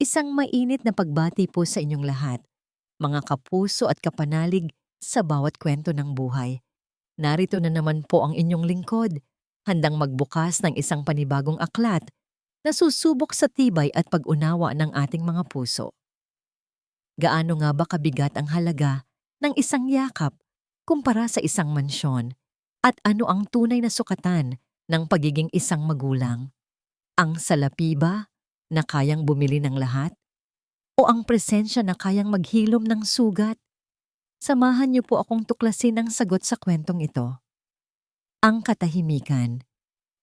Isang mainit na pagbati po sa inyong lahat, mga kapuso at kapanalig sa bawat kwento ng buhay. Narito na naman po ang inyong lingkod, handang magbukas ng isang panibagong aklat na susubok sa tibay at pag-unawa ng ating mga puso. Gaano nga ba kabigat ang halaga ng isang yakap kumpara sa isang mansyon? At ano ang tunay na sukatan ng pagiging isang magulang? Ang salapi ba na kayang bumili ng lahat? O ang presensya na kayang maghilom ng sugat? Samahan niyo po akong tuklasin ang sagot sa kwentong ito. Ang katahimikan.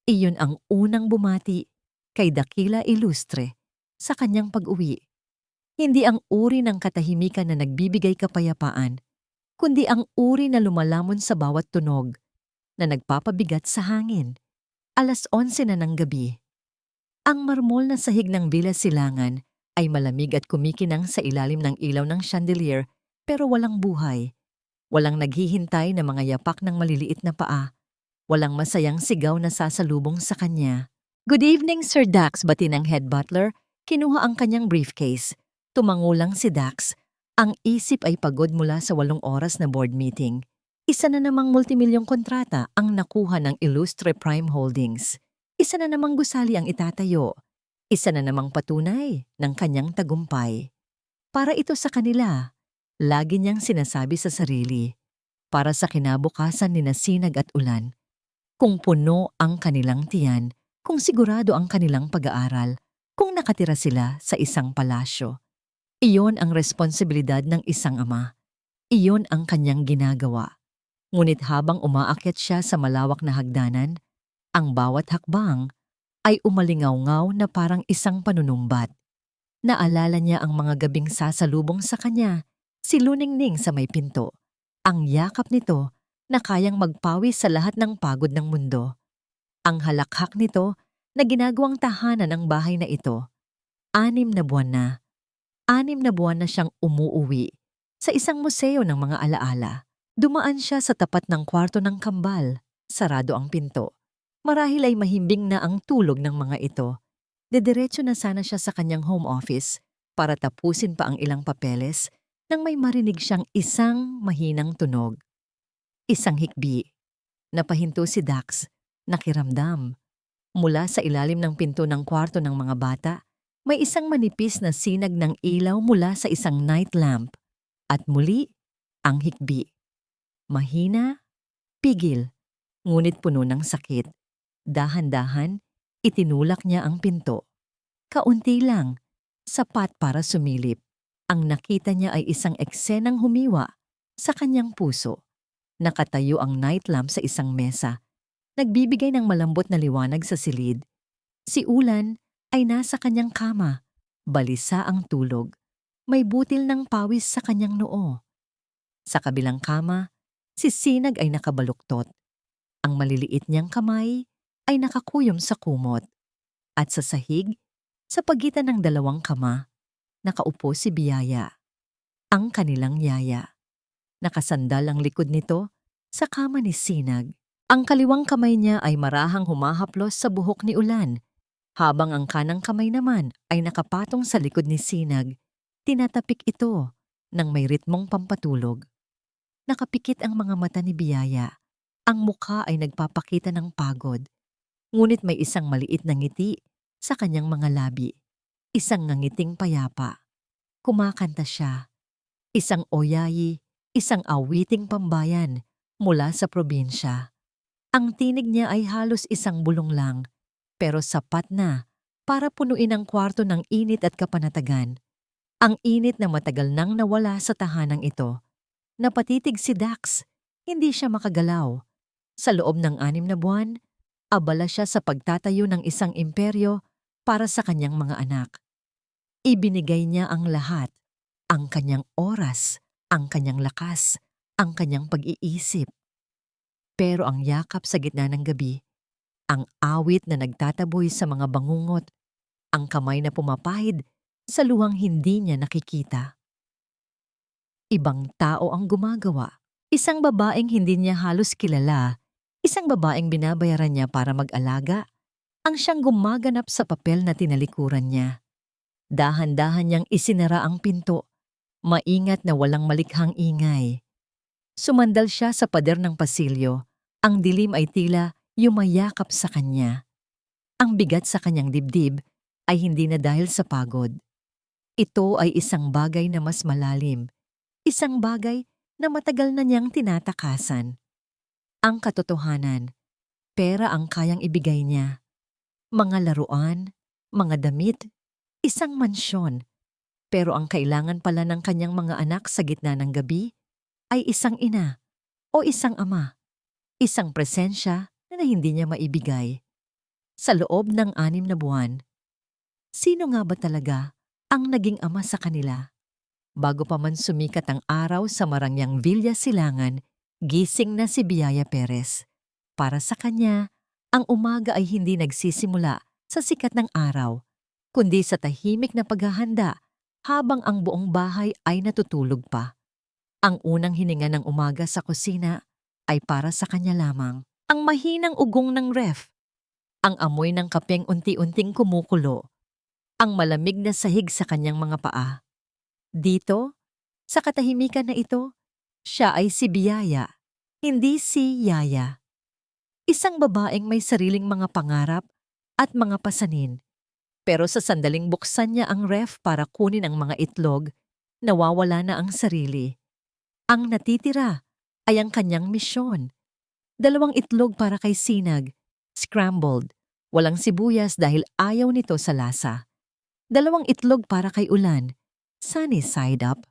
Iyon ang unang bumati kay Dakila Ilustre sa kanyang pag-uwi. Hindi ang uri ng katahimikan na nagbibigay kapayapaan, kundi ang uri na lumalamon sa bawat tunog, na nagpapabigat sa hangin. 11:11 na ng gabi. Ang marmol na sahig ng Villa Silangan ay malamig at kumikinang sa ilalim ng ilaw ng chandelier, pero walang buhay. Walang naghihintay na mga yapak ng maliliit na paa. Walang masayang sigaw na sasalubong sa kanya. "Good evening, Sir Dax," bati ng head butler. Kinuha ang kanyang briefcase. Tumangulang si Dax. Ang isip ay pagod mula sa 8 oras na board meeting. Isa na namang multimilyong kontrata ang nakuha ng Illustre Prime Holdings. Isa na namang gusali ang itatayo. Isa na namang patunay ng kanyang tagumpay. Para ito sa kanila, lagi niyang sinasabi sa sarili. Para sa kinabukasan ni Sinag at Ulan. Kung puno ang kanilang tiyan, kung sigurado ang kanilang pag-aaral, kung nakatira sila sa isang palasyo. Iyon ang responsibilidad ng isang ama. Iyon ang kanyang ginagawa. Ngunit habang umaakyat siya sa malawak na hagdanan, ang bawat hakbang ay umalingaw-ngaw na parang isang panunumbat. Naalala niya ang mga gabing sasalubong sa kanya, si Luningning sa may pinto. Ang yakap nito na kayang magpawis sa lahat ng pagod ng mundo. Ang halakhak nito na ginagawang tahanan ng bahay na ito. 6 na buwan na. 6 na buwan na siyang umuuwi sa isang museo ng mga alaala. Dumaan siya sa tapat ng kwarto ng kambal. Sarado ang pinto. Marahil ay mahimbing na ang tulog ng mga ito. Dediretso na sana siya sa kanyang home office para tapusin pa ang ilang papeles nang may marinig siyang isang mahinang tunog. Isang hikbi. Napahinto si Dax. Nakiramdam. Mula sa ilalim ng pinto ng kwarto ng mga bata, may isang manipis na sinag ng ilaw mula sa isang night lamp. At muli, ang hikbi. Mahina, pigil, ngunit puno ng sakit. Dahan-dahan, itinulak niya ang pinto. Kaunti lang, sapat para sumilip. Ang nakita niya ay isang eksenang humiwa sa kanyang puso. Nakatayo ang night lamp sa isang mesa. Nagbibigay ng malambot na liwanag sa silid. Si Ulan ay nasa kanyang kama. Balisa ang tulog. May butil ng pawis sa kanyang noo. Sa kabilang kama, si Sinag ay nakabaluktot. Ang maliliit niyang kamay ay nakakuyom sa kumot. At sa sahig, sa pagitan ng dalawang kama, nakaupo si Biyaya. Ang kanilang yaya. Nakasandal ang likod nito sa kama ni Sinag. Ang kaliwang kamay niya ay marahang humahaplos sa buhok ni Ulan, habang ang kanang kamay naman ay nakapatong sa likod ni Sinag. Tinatapik ito ng may ritmong pampatulog. Nakapikit ang mga mata ni Biyaya. Ang mukha ay nagpapakita ng pagod. Ngunit may isang maliit na ngiti sa kanyang mga labi. Isang ngangiting payapa. Kumakanta siya. Isang oyayi, isang awiting pambayan mula sa probinsya. Ang tinig niya ay halos isang bulong lang, pero sapat na para punuin ang kwarto ng init at kapanatagan. Ang init na matagal nang nawala sa tahanang ito. Napatitig si Dax, hindi siya makagalaw. Sa loob ng 6 na buwan, abala siya sa pagtatayo ng isang imperyo para sa kanyang mga anak. Ibinigay niya ang lahat, ang kanyang oras, ang kanyang lakas, ang kanyang pag-iisip. Pero ang yakap sa gitna ng gabi, ang awit na nagtataboy sa mga bangungot, ang kamay na pumapahid sa luhang hindi niya nakikita. Ibang tao ang gumagawa. Isang babaeng hindi niya halos kilala, isang babaeng binabayaran niya para mag-alaga, ang siyang gumaganap sa papel na tinalikuran niya. Dahan-dahan niyang isinara ang pinto, maingat na walang malikhang ingay. Sumandal siya sa pader ng pasilyo. Ang dilim ay tila yumayakap sa kanya. Ang bigat sa kanyang dibdib ay hindi na dahil sa pagod. Ito ay isang bagay na mas malalim. Isang bagay na matagal na niyang tinatakasan. Ang katotohanan, pera ang kayang ibigay niya. Mga laruan, mga damit, isang mansyon. Pero ang kailangan pala ng kanyang mga anak sa gitna ng gabi ay isang ina o isang ama. Isang presensya na hindi niya maibigay. Sa loob ng 6 na buwan, sino nga ba talaga ang naging ama sa kanila? Bago pa man sumikat ang araw sa Marangyang Villa Silangan, gising na si Biaya Perez. Para sa kanya, ang umaga ay hindi nagsisimula sa sikat ng araw, kundi sa tahimik na paghahanda habang ang buong bahay ay natutulog pa. Ang unang hininga ng umaga sa kusina ay para sa kanya lamang. Ang mahinang ugong ng ref, ang amoy ng kapeng unti-unting kumukulo, ang malamig na sahig sa kanyang mga paa. Dito, sa katahimikan na ito, siya ay si Biyaya, hindi si Yaya. Isang babaeng may sariling mga pangarap at mga pasanin. Pero sa sandaling buksan niya ang ref para kunin ang mga itlog, nawawala na ang sarili. Ang natitira ay ang kanyang misyon. 2 itlog para kay Sinag, scrambled, walang sibuyas dahil ayaw nito sa lasa. 2 itlog para kay Ulan, sunny side up.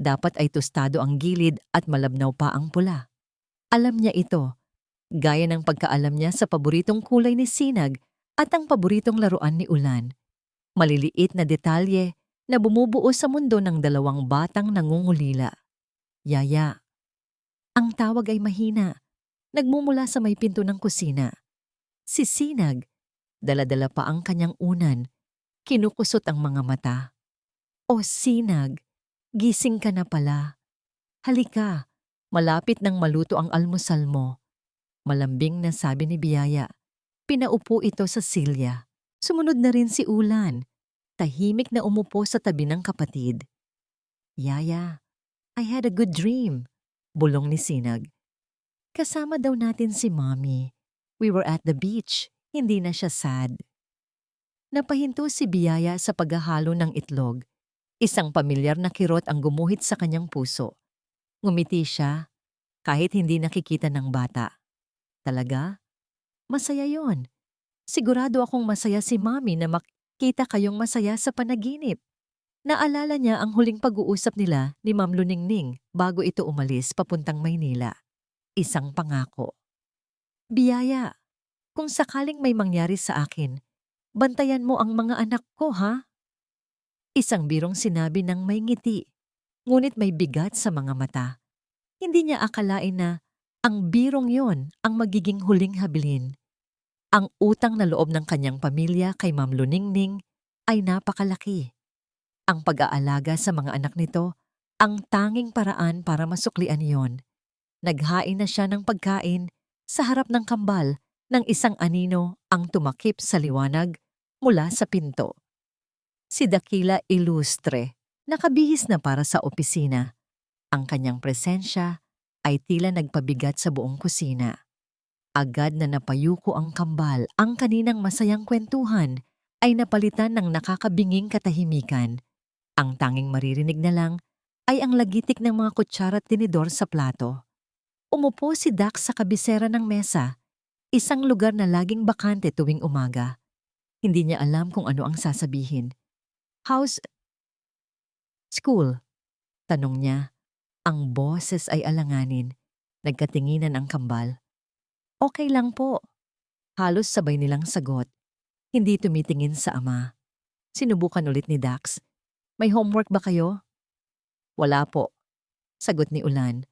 Dapat ay tostado ang gilid at malabnaw pa ang pula. Alam niya ito, gaya ng pagkaalam niya sa paboritong kulay ni Sinag at ang paboritong laruan ni Ulan. Maliliit na detalye na bumubuo sa mundo ng 2 batang nangungulila. Yaya. Ang tawag ay mahina. Nagmumula sa may pinto ng kusina. Si Sinag, dala-dala pa ang kanyang unan, kinukusot ang mga mata. O Sinag, gising ka na pala. Halika, malapit nang maluto ang almusal mo. Malambing na sabi ni Biyaya. Pinaupo ito sa silya. Sumunod na rin si Ulan. Tahimik na umupo sa tabi ng kapatid. Yaya, I had a good dream, bulong ni Sinag. Kasama daw natin si Mommy. We were at the beach. Hindi na siya sad. Napahinto si Biyaya sa paghahalo ng itlog. Isang pamilyar na kirot ang gumuhit sa kanyang puso. Ngumiti siya, kahit hindi nakikita ng bata. Talaga? Masaya yon. Sigurado akong masaya si Mommy na makita kayong masaya sa panaginip. Naalala niya ang huling pag-uusap nila ni Ma'am Luningning bago ito umalis papuntang Maynila. Isang pangako. Biyaya, kung sakaling may mangyari sa akin, bantayan mo ang mga anak ko, ha? Isang birong sinabi ng may ngiti, ngunit may bigat sa mga mata. Hindi niya akalain na ang birong yon ang magiging huling habilin. Ang utang na loob ng kanyang pamilya kay Ma'am Luningning ay napakalaki. Ang pag-aalaga sa mga anak nito, ang tanging paraan para masuklian yon. Naghain na siya ng pagkain sa harap ng kambal ng isang anino ang tumakip sa liwanag mula sa pinto. Si Dakila Ilustre, nakabihis na para sa opisina. Ang kanyang presensya ay tila nagpabigat sa buong kusina. Agad na napayuko ang kambal, ang kaninang masayang kwentuhan ay napalitan ng nakakabinging katahimikan. Ang tanging maririnig na lang ay ang lagitik ng mga kutsara at tinidor sa plato. Umupo si Dax sa kabisera ng mesa, isang lugar na laging bakante tuwing umaga. Hindi niya alam kung ano ang sasabihin. How's school? Tanong niya. Ang boses ay alanganin. Nagkatinginan ang kambal. Okay lang po. Halos sabay nilang sagot. Hindi tumitingin sa ama. Sinubukan ulit ni Dax. May homework ba kayo? Wala po. Sagot ni Ulan.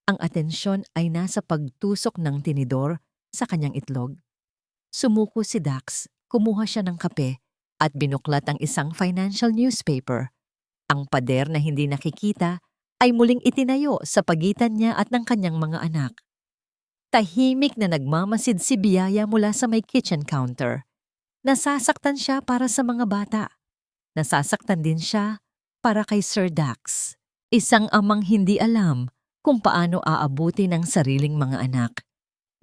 Ang atensyon ay nasa pagtusok ng tinidor sa kanyang itlog. Sumuko si Dax, kumuha siya ng kape at binuklat ang isang financial newspaper. Ang pader na hindi nakikita ay muling itinayo sa pagitan niya at ng kanyang mga anak. Tahimik na nagmamasid si Biyaya mula sa may kitchen counter. Nasasaktan siya para sa mga bata. Nasasaktan din siya para kay Sir Dax. Isang amang hindi alam kung paano aabuti ng sariling mga anak.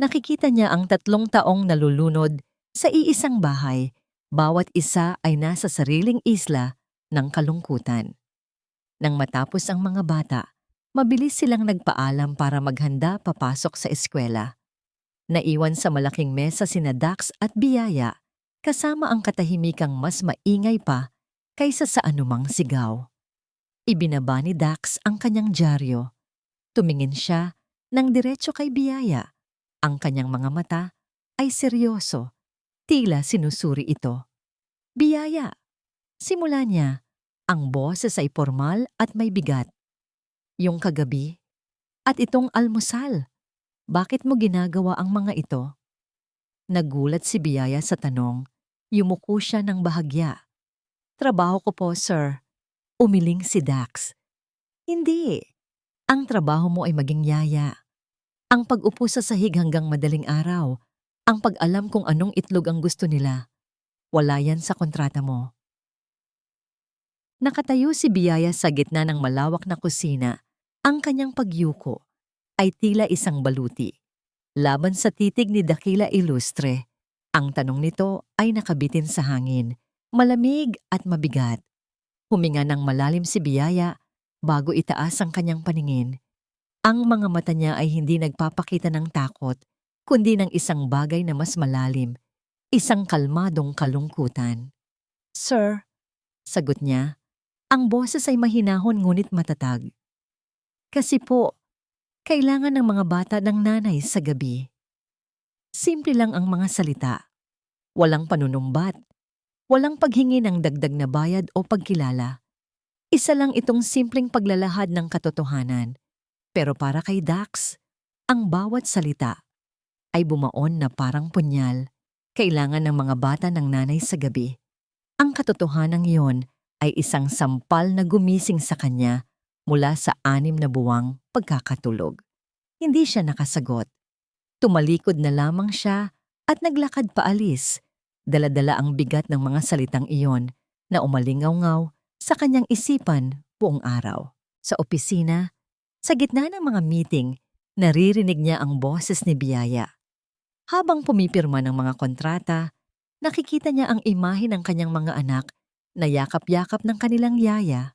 Nakikita niya ang 3 taong nalulunod sa iisang bahay. Bawat isa ay nasa sariling isla ng kalungkutan. Nang matapos ang mga bata, mabilis silang nagpaalam para maghanda papasok sa eskwela. Naiwan sa malaking mesa sina Dax at Biyaya kasama ang katahimikang mas maingay pa kaysa sa anumang sigaw. Ibinaba ni Dax ang kanyang dyaryo. Tumingin siya ng diretso kay Biyaya. Ang kanyang mga mata ay seryoso, tila sinusuri ito. Biyaya, simula niya, ang boses ay formal at may bigat. Yung kagabi, at itong almusal, bakit mo ginagawa ang mga ito? Nagulat si Biyaya sa tanong, yumuko siya ng bahagya. Trabaho ko po, sir. Umiling si Dax. Hindi. Ang trabaho mo ay maging yaya. Ang pag-upo sa sahig hanggang madaling araw, ang pag-alam kung anong itlog ang gusto nila. Wala yan sa kontrata mo. Nakatayo si Biyaya sa gitna ng malawak na kusina. Ang kanyang pagyuko ay tila isang baluti. Laban sa titig ni Dakila Ilustre, ang tanong nito ay nakabitin sa hangin, malamig at mabigat. Huminga ng malalim si Biyaya bago itaas ang kanyang paningin. Ang mga mata niya ay hindi nagpapakita ng takot, kundi ng isang bagay na mas malalim, isang kalmadong kalungkutan. Sir, sagot niya, ang boses ay mahinahon ngunit matatag. Kasi po, kailangan ng mga bata ng nanay sa gabi. Simple lang ang mga salita. Walang panunumbat. Walang paghingi ng dagdag na bayad o pagkilala. Isa lang itong simpleng paglalahad ng katotohanan. Pero para kay Dax, ang bawat salita ay bumaon na parang punyal. Kailangan ng mga bata ng nanay sa gabi. Ang katotohanan iyon ay isang sampal na gumising sa kanya mula sa 6 na buwang pagkakatulog. Hindi siya nakasagot. Tumalikod na lamang siya at naglakad paalis. Dala-dala ang bigat ng mga salitang iyon na umalingaw-ngaw sa kanyang isipan buong araw. Sa opisina, sa gitna ng mga meeting, naririnig niya ang boses ni Biyaya. Habang pumipirma ng mga kontrata, nakikita niya ang imahe ng kanyang mga anak na yakap-yakap ng kanilang yaya.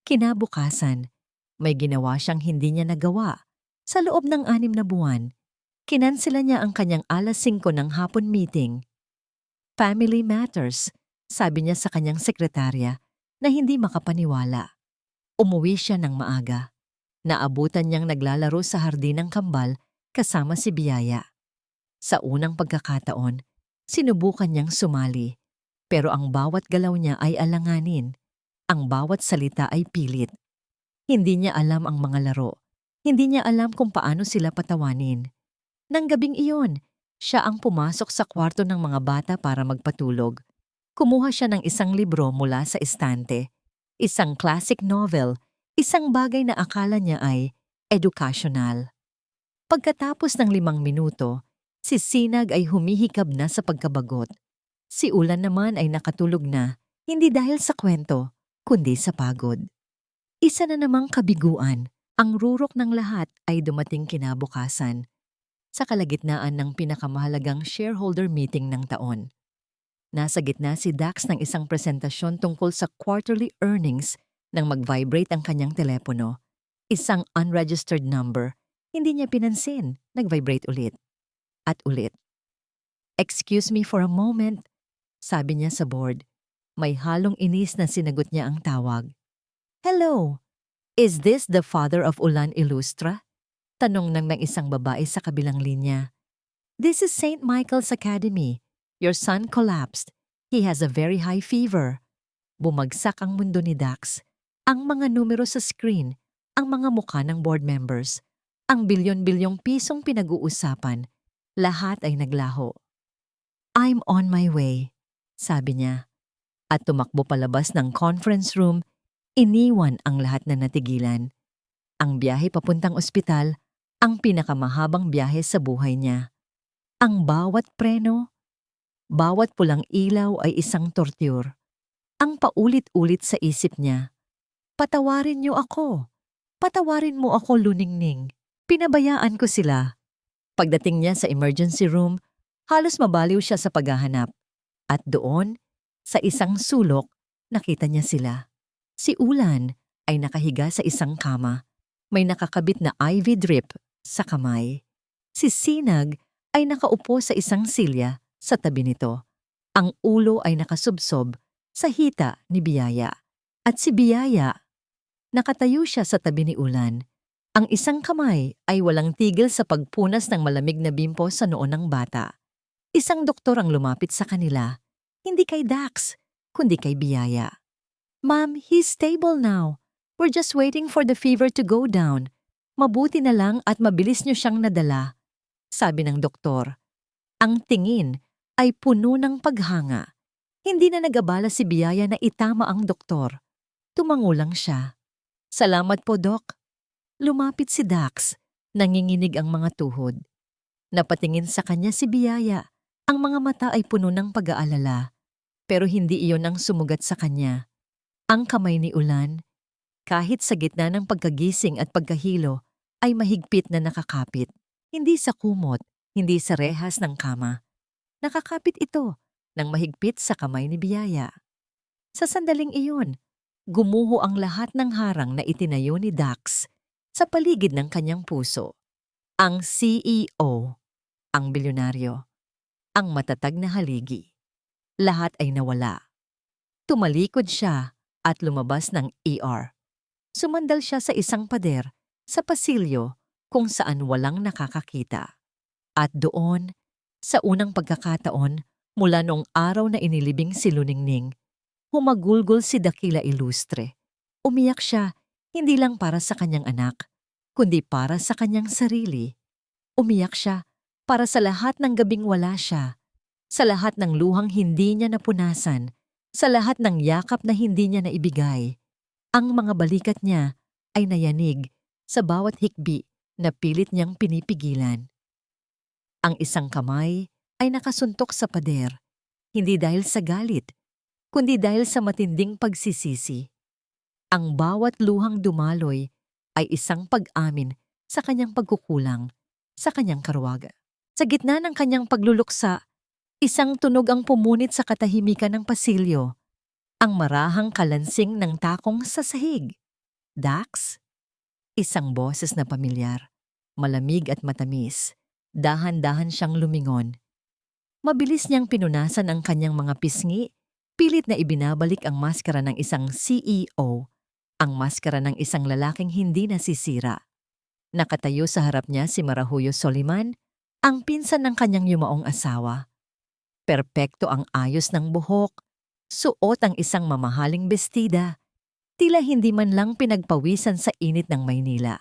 Kinabukasan, may ginawa siyang hindi niya nagawa. Sa loob ng 6 na buwan, kinansela niya ang kanyang 5:00 ng hapon meeting. Family matters, sabi niya sa kanyang sekretarya na hindi makapaniwala. Umuwi siya ng maaga. Naabutan niyang naglalaro sa hardin ng kambal kasama si Biyaya. Sa unang pagkakataon, sinubukan niyang sumali, pero ang bawat galaw niya ay alanganin. Ang bawat salita ay pilit. Hindi niya alam ang mga laro. Hindi niya alam kung paano sila patawanin. Nang gabing iyon, siya ang pumasok sa kwarto ng mga bata para magpatulog. Kumuha siya ng isang libro mula sa estante. Isang classic novel, isang bagay na akala niya ay educational. Pagkatapos ng 5 minuto, si Sinag ay humihikab na sa pagkabagot. Si Ulan naman ay nakatulog na, hindi dahil sa kwento, kundi sa pagod. Isa na namang kabiguan, ang rurok ng lahat ay dumating kinabukasan, sa kalagitnaan ng pinakamahalagang shareholder meeting ng taon. Nasa gitna si Dax ng isang presentasyon tungkol sa quarterly earnings nang mag-vibrate ang kanyang telepono. Isang unregistered number. Hindi niya pinansin. Nag-vibrate ulit. At ulit. "Excuse me for a moment," sabi niya sa board. May halong inis na sinagot niya ang tawag. "Hello, is this the father of Ulan Ilustra?" Tanong ng isang babae sa kabilang linya. "This is St. Michael's Academy. Your son collapsed. He has a very high fever." Bumagsak ang mundo ni Dax. Ang mga numero sa screen, ang mga mukha ng board members, ang bilyon-bilyong pisong pinag-uusapan, lahat ay naglaho. "I'm on my way," sabi niya. At tumakbo palabas ng conference room, iniwan ang lahat na natigilan. Ang biyahe papuntang ospital, ang pinakamahabang biyahe sa buhay niya. Ang bawat preno, bawat pulang ilaw ay isang torture. Ang paulit-ulit sa isip niya, "Patawarin niyo ako. Patawarin mo ako, Luningning." Pinabayaan ko sila. Pagdating niya sa emergency room, halos mabaliw siya sa paghahanap. At doon, sa isang sulok, nakita niya sila. Si Ulan ay nakahiga sa isang kama. May nakakabit na IV drip sa kamay. Si Sinag ay nakaupo sa isang silya sa tabi nito. Ang ulo ay nakasubsob sa hita ni Biyaya. At si Biyaya, nakatayo siya sa tabi ni Ulan. Ang isang kamay ay walang tigil sa pagpunas ng malamig na bimpo sa noo ng bata. Isang doktor ang lumapit sa kanila, hindi kay Dax, kundi kay Biyaya. "Ma'am, he's stable now. We're just waiting for the fever to go down. Mabuti na lang at mabilis niyo siyang nadala," sabi ng doktor. Ang tingin ay puno ng paghanga. Hindi na nag-abala si Biyaya na itama ang doktor. Tumango lang siya. "Salamat po, Doc." Lumapit si Dax, nanginginig ang mga tuhod. Napatingin sa kanya si Biyaya. Ang mga mata ay puno ng pag-aalala, pero hindi iyon ang sumugat sa kanya. Ang kamay ni Ulan, kahit sa gitna ng pagkagising at pagkahilo, ay mahigpit na nakakapit. Hindi sa kumot, hindi sa rehas ng kama. Nakakapit ito ng mahigpit sa kamay ni Biyaya. Sa sandaling iyon, gumuho ang lahat ng harang na itinayo ni Dax sa paligid ng kanyang puso. Ang CEO, ang bilyonaryo, ang matatag na haligi. Lahat ay nawala. Tumalikod siya at lumabas ng ER. Sumandal siya sa isang pader sa pasilyo kung saan walang nakakakita. At doon, sa unang pagkakataon mula noong araw na inilibing si Luningning, humagulgol si Dakila Ilustre. Umiyak siya hindi lang para sa kanyang anak, kundi para sa kanyang sarili. Umiyak siya para sa lahat ng gabing wala siya, sa lahat ng luhang hindi niya napunasan, sa lahat ng yakap na hindi niya naibigay. Ang mga balikat niya ay nayanig sa bawat hikbi na pilit niyang pinipigilan. Ang isang kamay ay nakasuntok sa pader, hindi dahil sa galit, kundi dahil sa matinding pagsisisi. Ang bawat luhang dumaloy ay isang pag-amin sa kanyang pagkukulang, sa kanyang karuwaga. Sa gitna ng kanyang pagluluksa, isang tunog ang pumunit sa katahimikan ng pasilyo, ang marahang kalansing ng takong sa sahig. "Dax?" Isang boses na pamilyar, malamig at matamis. Dahan-dahan siyang lumingon. Mabilis niyang pinunasan ang kanyang mga pisngi, pilit na ibinabalik ang maskara ng isang CEO, ang maskara ng isang lalaking hindi nasisira. Nakatayo sa harap niya si Marahuyo Soliman, ang pinsan ng kanyang yumaong asawa. Perpekto ang ayos ng buhok, suot ang isang mamahaling bestida, tila hindi man lang pinagpawisan sa init ng Maynila.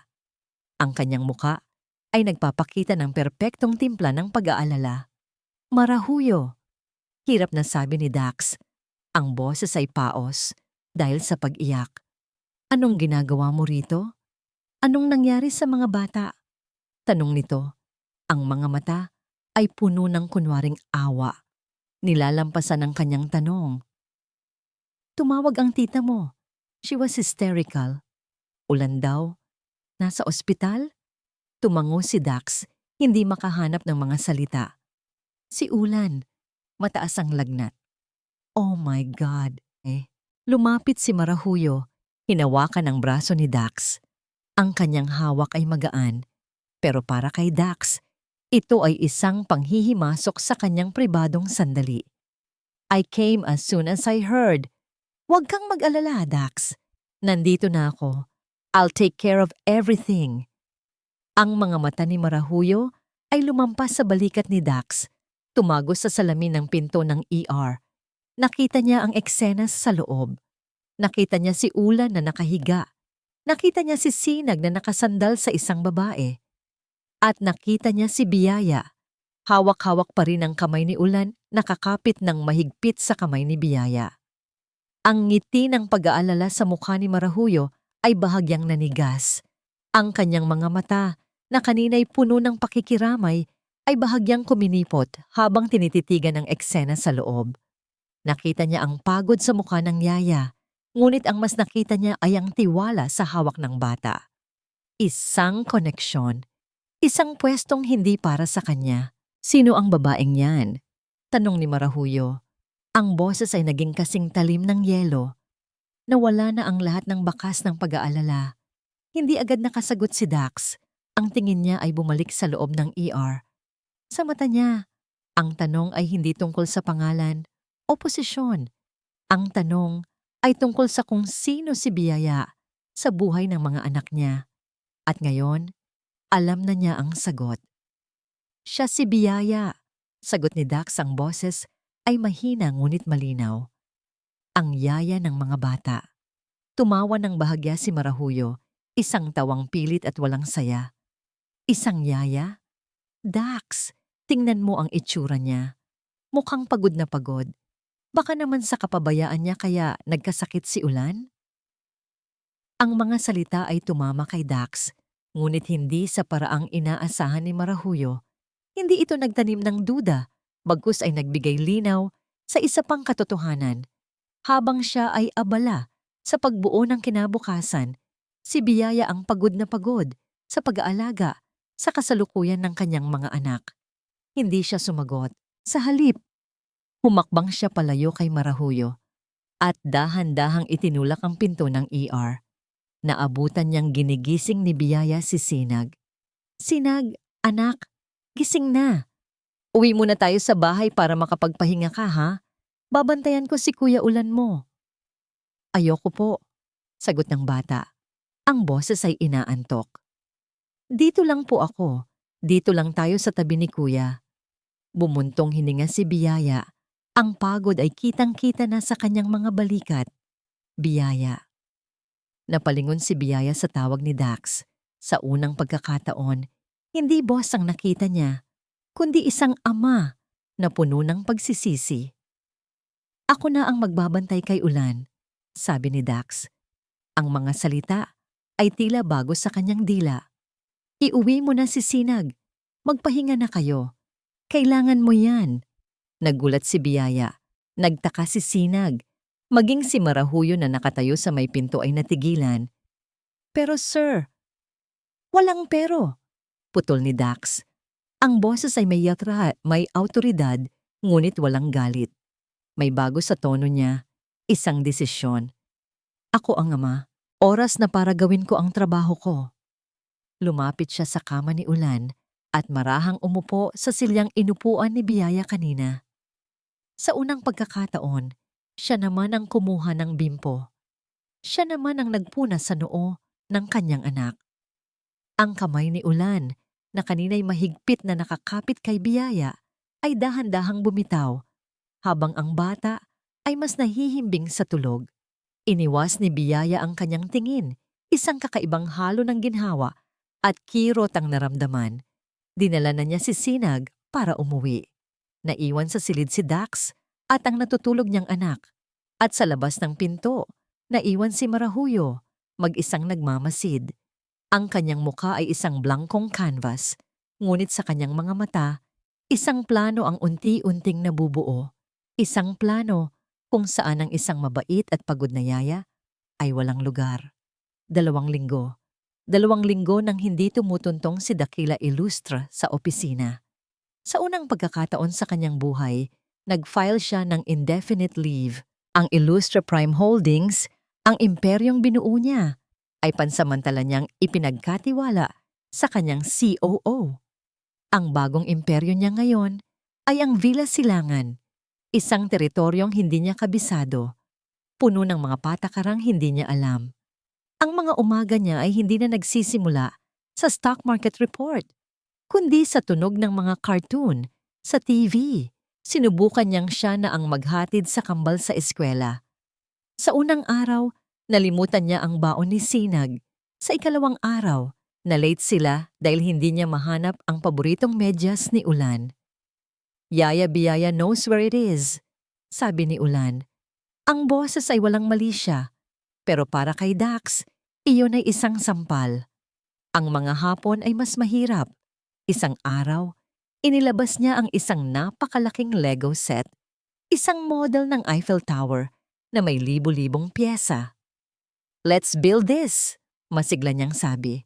Ang kanyang muka ay nagpapakita ng perpektong timpla ng pag-aalala. "Marahuyo," hirap na sabi ni Dax. Ang boses ay paos dahil sa pag-iyak. "Anong ginagawa mo rito? Anong nangyari sa mga bata?" Tanong nito. Ang mga mata ay puno ng kunwaring awa. Nilalampasan ang kanyang tanong. "Tumawag ang tita mo. She was hysterical." "Ulan daw? Nasa ospital?" Tumango si Dax, hindi makahanap ng mga salita. "Si Ulan, mataas ang lagnat." "Oh my God!" Lumapit si Marahuyo, hinawakan ang braso ni Dax. Ang kanyang hawak ay magaan, pero para kay Dax, ito ay isang panghihimasok sa kanyang pribadong sandali. "I came as soon as I heard." "Huwag kang mag-alala, Dax. Nandito na ako. I'll take care of everything." Ang mga mata ni Marahuyo ay lumampas sa balikat ni Dax, tumagos sa salamin ng pinto ng ER. Nakita niya ang eksenas sa loob. Nakita niya si Ulan na nakahiga. Nakita niya si Sinag na nakasandal sa isang babae. At nakita niya si Biyaya. Hawak-hawak pa rin ang kamay ni Ulan, nakakapit ng mahigpit sa kamay ni Biyaya. Ang ngiti ng pag-aalala sa mukha ni Marahuyo ay bahagyang nanigas. Ang kanyang mga mata, na kanina'y puno ng pakikiramay, ay bahagyang kuminipot habang tinititigan ang eksena sa loob. Nakita niya ang pagod sa mukha ng yaya, ngunit ang mas nakita niya ay ang tiwala sa hawak ng bata. Isang koneksyon, isang pwestong hindi para sa kanya. Sino ang babaeng yan? Tanong ni Marahuyo. Ang boses ay naging kasing talim ng yelo. Nawala na ang lahat ng bakas ng pag-aalala. Hindi agad nakasagot si Dax. Ang tingin niya ay bumalik sa loob ng ER. Sa mata niya, ang tanong ay hindi tungkol sa pangalan o posisyon. Ang tanong ay tungkol sa kung sino si Biyaya sa buhay ng mga anak niya. At ngayon, alam na niya ang sagot. Siya si Biyaya. Sagot ni Dax, ang boses ay mahina ngunit malinaw. Ang yaya ng mga bata. Tumawa ng bahagya si Marahuyo, isang tawang pilit at walang saya. Isang yaya? Dax, tingnan mo ang itsura niya. Mukhang pagod na pagod. Baka naman sa kapabayaan niya kaya nagkasakit si Ulan? Ang mga salita ay tumama kay Dax, ngunit hindi sa paraang inaasahan ni Marahuyo. Hindi ito nagtanim ng duda, bagkus ay nagbigay linaw sa isa pang katotohanan. Habang siya ay abala sa pagbuo ng kinabukasan, si Biyaya ang pagod na pagod sa pag-aalaga sa kasalukuyan ng kanyang mga anak. Hindi siya sumagot. Sa halip, humakbang siya palayo kay Marahuyo at dahan-dahang itinulak ang pinto ng ER. Naabutan niyang ginigising ni Biyaya si Sinag. Sinag, anak, gising na. Uwi muna tayo sa bahay para makapagpahinga ka, ha? Babantayan ko si Kuya Ulan mo. Ayoko po, sagot ng bata. Ang boses ay inaantok. Dito lang po ako. Dito lang tayo sa tabi ni Kuya. Bumuntong hininga si Biyaya. Ang pagod ay kitang-kita na sa kanyang mga balikat. Biyaya. Napalingon si Biyaya sa tawag ni Dax. Sa unang pagkakataon, hindi boss ang nakita niya, kundi isang ama na puno ng pagsisisi. Ako na ang magbabantay kay Ulan, sabi ni Dax. Ang mga salita ay tila bago sa kanyang dila. Iuwi mo na si Sinag. Magpahinga na kayo. Kailangan mo yan. Nagulat si Biyaya. Nagtaka si Sinag. Maging si Marahuyo na nakatayo sa may pinto ay natigilan. Pero sir, walang pero. Putol ni Dax. Ang boses ay may yatra, may autoridad, ngunit walang galit. May bago sa tono niya, isang desisyon. Ako ang ama. Oras na para gawin ko ang trabaho ko. Lumapit siya sa kama ni Ulan at marahang umupo sa silyang inupuan ni Biyaya kanina. Sa unang pagkakataon, siya naman ang kumuha ng bimpo. Siya naman ang nagpuna sa noo ng kanyang anak. Ang kamay ni Ulan, na kanina'y mahigpit na nakakapit kay Biyaya, ay dahan-dahang bumitaw, habang ang bata ay mas nahihimbing sa tulog. Iniwas ni Biyaya ang kanyang tingin, isang kakaibang halo ng ginhawa at kirot ang naramdaman. Dinala na niya si Sinag para umuwi. Naiwan sa silid si Dax at ang natutulog niyang anak. At sa labas ng pinto, naiwan si Marahuyo, mag-isang nagmamasid. Ang kanyang muka ay isang blankong canvas, ngunit sa kanyang mga mata, isang plano ang unti-unting nabubuo. Isang plano kung saan ang isang mabait at pagod na yaya ay walang lugar. 2 linggo. 2 linggo nang hindi tumutuntong si Dakila Ilustra sa opisina. Sa unang pagkakataon sa kanyang buhay, nag-file siya ng indefinite leave. Ang Ilustra Prime Holdings, ang imperyong binuo niya, ay pansamantala niyang ipinagkatiwala sa kanyang COO. Ang bagong imperyo niya ngayon ay ang Villa Silangan, isang teritoryong hindi niya kabisado, puno ng mga patakarang hindi niya alam. Ang mga umaga niya ay hindi na nagsisimula sa stock market report, kundi sa tunog ng mga cartoon sa TV. Sinubukan niyang siya na ang maghatid sa kambal sa eskwela. Sa unang araw, nalimutan niya ang baon ni Sinag. Sa ikalawang araw, na late sila dahil hindi niya mahanap ang paboritong medyas ni Ulan. Yaya Biyaya knows where it is, sabi ni Ulan. Ang boses ay walang mali siya, pero para kay Dax, iyon ay isang sampal. Ang mga hapon ay mas mahirap. Isang araw, inilabas niya ang isang napakalaking Lego set. Isang model ng Eiffel Tower na may libo-libong piyesa. "Let's build this," masigla niyang sabi.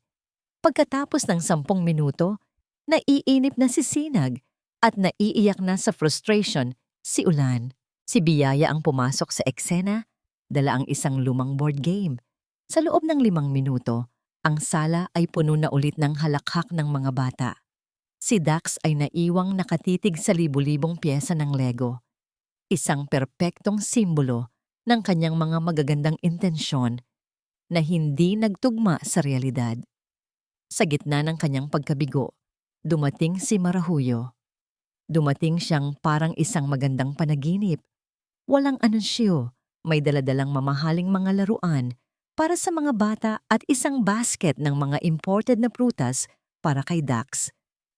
Pagkatapos ng 10 minuto, naiinip na si Sinag at naiiyak na sa frustration si Ulan. Si Biyaya ang pumasok sa eksena, dala ang isang lumang board game. Sa loob ng 5 minuto, ang sala ay puno na ulit ng halakhak ng mga bata. Si Dax ay naiwang nakatitig sa libu-libong piyesa ng Lego. Isang perpektong simbolo ng kanyang mga magagandang intensyon na hindi nagtugma sa realidad. Sa gitna ng kanyang pagkabigo, dumating si Marahuyo. Dumating siyang parang isang magandang panaginip. Walang anunsyo, may daladalang mamahaling mga laruan para sa mga bata at isang basket ng mga imported na prutas para kay Dax.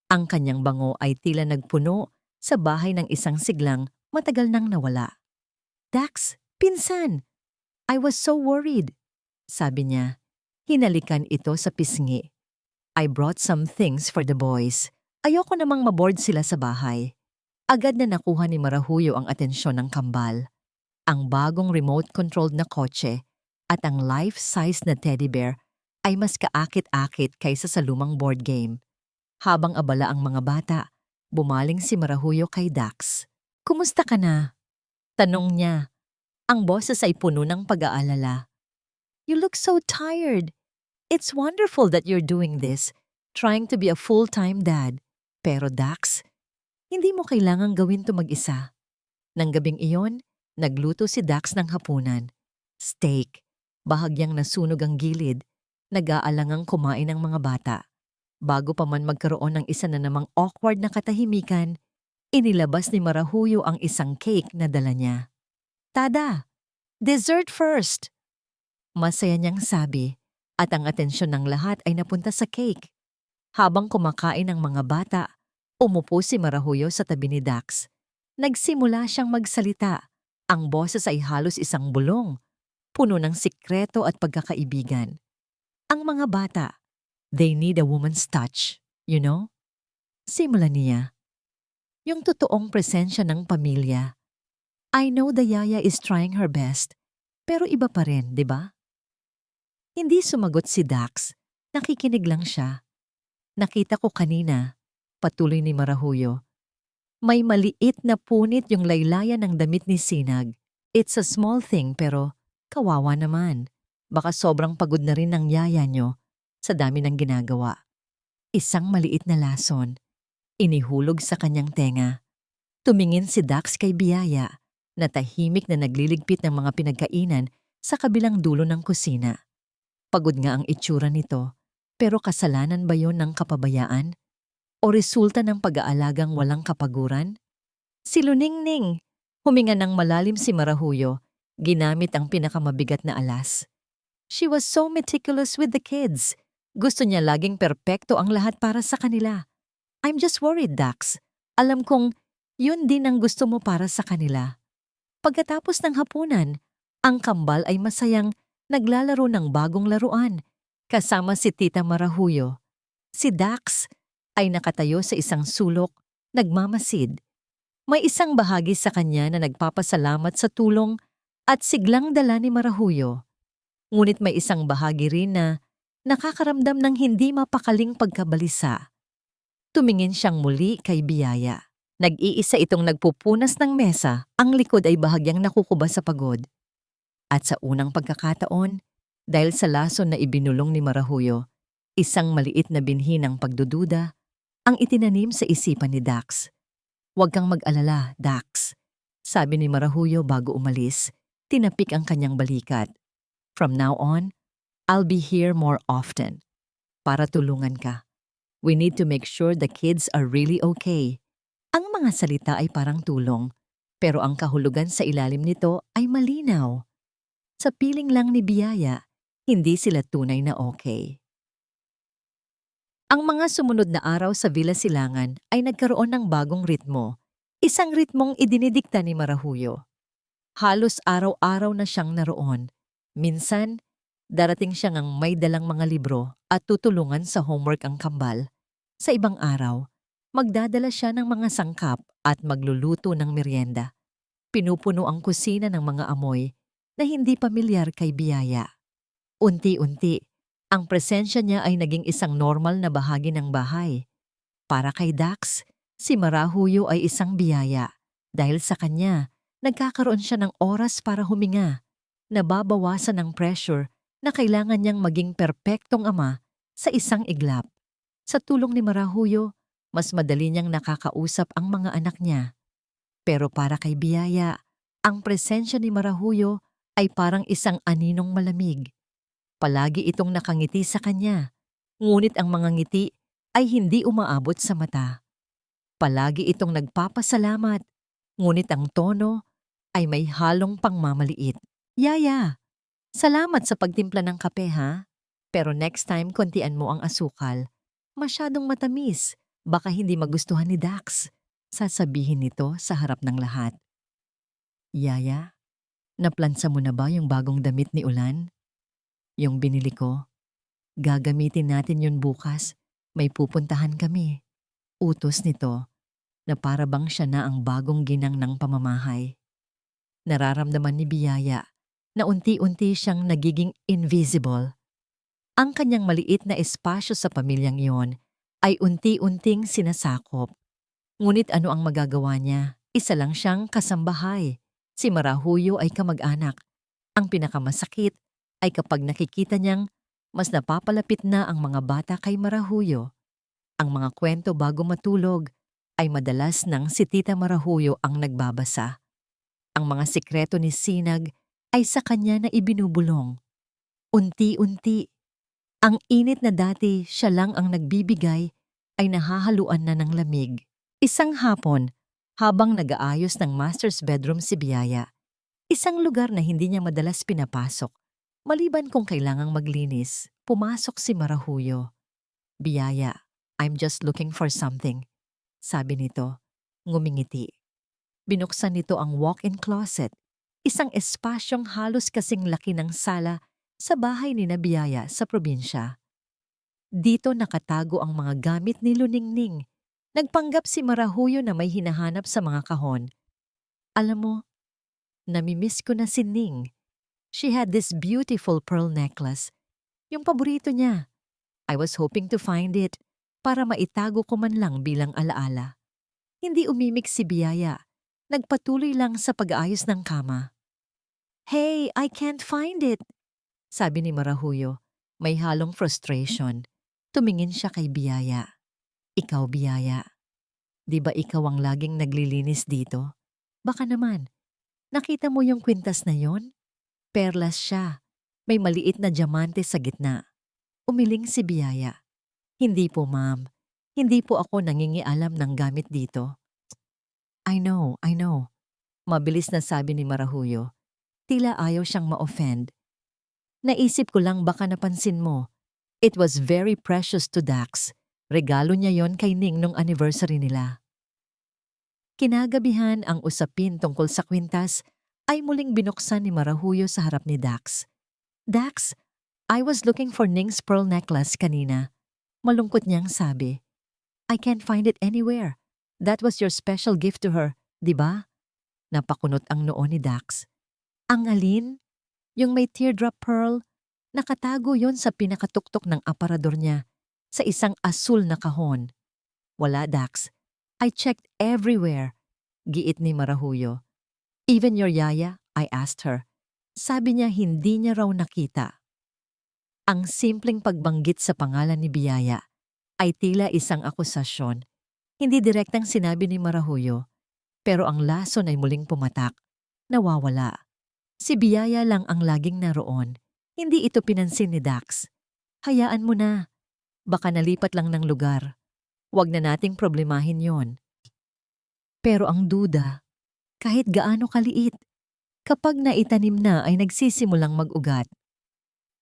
Ang kanyang bango ay tila nagpuno sa bahay ng isang siglang matagal nang nawala. "Dax, pinsan! I was so worried," sabi niya. Hinalikan ito sa pisngi. "I brought some things for the boys. Ayoko namang maboard sila sa bahay." Agad na nakuha ni Marahuyo ang atensyon ng kambal. Ang bagong remote-controlled na kotse at ang life-size na teddy bear ay mas kaakit-akit kaysa sa lumang board game. Habang abala ang mga bata, bumaling si Marahuyo kay Dax. "Kumusta ka na?" tanong niya. Ang boses ay puno ng pag-aalala. "You look so tired. It's wonderful that you're doing this, trying to be a full-time dad. Pero Dax, hindi mo kailangang gawin to mag-isa." Nang gabing iyon, nagluto si Dax ng hapunan. Steak, bahagyang nasunog ang gilid, nag-aalangang kumain ang mga bata. Bago pa man magkaroon ng isa na namang awkward na katahimikan, inilabas ni Marahuyo ang isang cake na dala niya. "Tada! Dessert first!" Masaya niyang sabi, at ang atensyon ng lahat ay napunta sa cake. Habang kumakain ang mga bata, umupo si Marahuyo sa tabi ni Dax. Nagsimula siyang magsalita. Ang boses ay halos isang bulong, puno ng sikreto at pagkakaibigan. Ang mga bata, they need a woman's touch, you know? Simulan niya. Yung totoong presensya ng pamilya. "I know the yaya is trying her best, pero iba pa rin, di ba?" Hindi sumagot si Dax. Nakikinig lang siya. "Nakita ko kanina," patuloy ni Marahuyo. "May maliit na punit yung laylayan ng damit ni Sinag. It's a small thing pero kawawa naman. Baka sobrang pagod na rin ng yaya nyo sa dami ng ginagawa." Isang maliit na lason. Inihulog sa kanyang tenga. Tumingin si Dax kay Biyaya na tahimik na nagliligpit ng mga pinagkainan sa kabilang dulo ng kusina. Pagod nga ang itsura nito, pero kasalanan ba yon ng kapabayaan? O resulta ng pag-aalagang walang kapaguran? Si Luningning, huminga ng malalim si Marahuyo, ginamit ang pinakamabigat na alas. She was so meticulous with the kids. Gusto niya laging perpekto ang lahat para sa kanila. "I'm just worried, Dax. Alam kong yun din ang gusto mo para sa kanila." Pagkatapos ng hapunan, ang kambal ay masayang naglalaro ng bagong laruan kasama si Tita Marahuyo. Si Dax ay nakatayo sa isang sulok, nagmamasid. May isang bahagi sa kanya na nagpapasalamat sa tulong at siglang dala ni Marahuyo. Ngunit may isang bahagi rin na nakakaramdam ng hindi mapakaling pagkabalisa. Tumingin siyang muli kay Biyaya. Nag-iisa itong nagpupunas ng mesa, ang likod ay bahagyang nakukuba sa pagod. At sa unang pagkakataon, dahil sa lason na ibinulong ni Marahuyo, isang maliit na binhi ng pagdududa ang itinanim sa isipan ni Dax. "Huwag kang mag-alala, Dax," sabi ni Marahuyo bago umalis. Tinapik ang kanyang balikat. "From now on, I'll be here more often para tulungan ka. We need to make sure the kids are really okay." Ang mga salita ay parang tulong, pero ang kahulugan sa ilalim nito ay malinaw. Sa piling lang ni Biyaya, hindi sila tunay na okay. Ang mga sumunod na araw sa Villa Silangan ay nagkaroon ng bagong ritmo, isang ritmong idinidikta ni Marahuyo. Halos araw-araw na siyang naroon. Minsan, darating siya ngang may dalang mga libro at tutulungan sa homework ang kambal. Sa ibang araw, magdadala siya ng mga sangkap at magluluto ng merienda. Pinupuno ang kusina ng mga amoy na hindi pamilyar kay Biyaya. Unti-unti, ang presensya niya ay naging isang normal na bahagi ng bahay. Para kay Dax, si Marahuyo ay isang biyaya. Dahil sa kanya, nagkakaroon siya ng oras para huminga. Nababawasan ang pressure na kailangan niyang maging perpektong ama sa isang iglap. Sa tulong ni Marahuyo, mas madali niyang nakakausap ang mga anak niya. Pero para kay Biyaya, ang presensya ni Marahuyo ay parang isang aninong malamig. Palagi itong nakangiti sa kanya, ngunit ang mga ngiti ay hindi umaabot sa mata. Palagi itong nagpapasalamat, ngunit ang tono ay may halong pangmamaliit. Yaya, salamat sa pagtimpla ng kape ha? Pero next time kontian mo ang asukal. Masyadong matamis, baka hindi magustuhan ni Dax. Sasabihin nito sa harap ng lahat. Yaya, naplansa mo na ba yung bagong damit ni Ulan? Yung binili ko? Gagamitin natin yun bukas. May pupuntahan kami. Utos nito na para bang siya na ang bagong ginang ng pamamahay. Nararamdaman ni Biyaya na unti-unti siyang nagiging invisible. Ang kanyang maliit na espasyo sa pamilyang iyon ay unti-unting sinasakop. Ngunit ano ang magagawa niya? Isa lang siyang kasambahay. Si Marahuyo ay kamag-anak. Ang pinakamasakit ay kapag nakikita niyang mas napapalapit na ang mga bata kay Marahuyo. Ang mga kwento bago matulog ay madalas nang si Tita Marahuyo ang nagbabasa. Ang mga sikreto ni Sinag ay sa kanya na ibinubulong. Unti-unti, ang init na dati siya lang ang nagbibigay ay nahahaluan na ng lamig. Isang hapon, habang nag-aayos ng master's bedroom si Biyaya, isang lugar na hindi niya madalas pinapasok, maliban kung kailangang maglinis, pumasok si Marahuyo. Biyaya, I'm just looking for something, sabi nito, ngumingiti. Binuksan nito ang walk-in closet, isang espasyong halos kasing laki ng sala sa bahay ni na Biyaya sa probinsya. Dito nakatago ang mga gamit ni Luningning. Nagpanggap si Marahuyo na may hinahanap sa mga kahon. Alam mo, namimiss ko na si Ning. She had this beautiful pearl necklace. Yung paborito niya. I was hoping to find it para maitago ko man lang bilang alaala. Hindi umimik si Biyaya. Nagpatuloy lang sa pag-aayos ng kama. Hey, I can't find it, sabi ni Marahuyo. May halong frustration. Tumingin siya kay Biyaya. Ikaw, Biyaya. Di ba ikaw ang laging naglilinis dito? Baka naman. Nakita mo yung kwintas na yon? Perlas siya. May maliit na diamante sa gitna. Umiling si Biyaya. Hindi po, ma'am. Hindi po ako nangingialam ng gamit dito. I know. Mabilis na sabi ni Marahuyo. Tila ayaw siyang ma-offend. Naisip ko lang baka napansin mo. It was very precious to Dax. Regalo niya yon kay Ning nung anniversary nila. Kinagabihan ang usapin tungkol sa kwintas ay muling binuksan ni Marahuyo sa harap ni Dax. Dax, I was looking for Ning's pearl necklace kanina. Malungkot niyang sabi. I can't find it anywhere. That was your special gift to her, di ba? Napakunot ang noo ni Dax. Ang alin? Yung may teardrop pearl? Nakatago yon sa pinakatuktok ng aparador niya sa isang asul na kahon. Wala, Dax. I checked everywhere. Giit ni Marahuyo. Even your yaya, I asked her. Sabi niya hindi niya raw nakita. Ang simpleng pagbanggit sa pangalan ni Biyaya ay tila isang akusasyon. Hindi direktang sinabi ni Marahuyo, pero ang lason ay muling pumatak. Nawawala. Si Biyaya lang ang laging naroon. Hindi ito pinansin ni Dax. Hayaan mo na. Baka nalipat lang ng lugar. Huwag na nating problemahin yon. Pero ang duda, kahit gaano kaliit, kapag naitanim na ay nagsisimulang mag-ugat.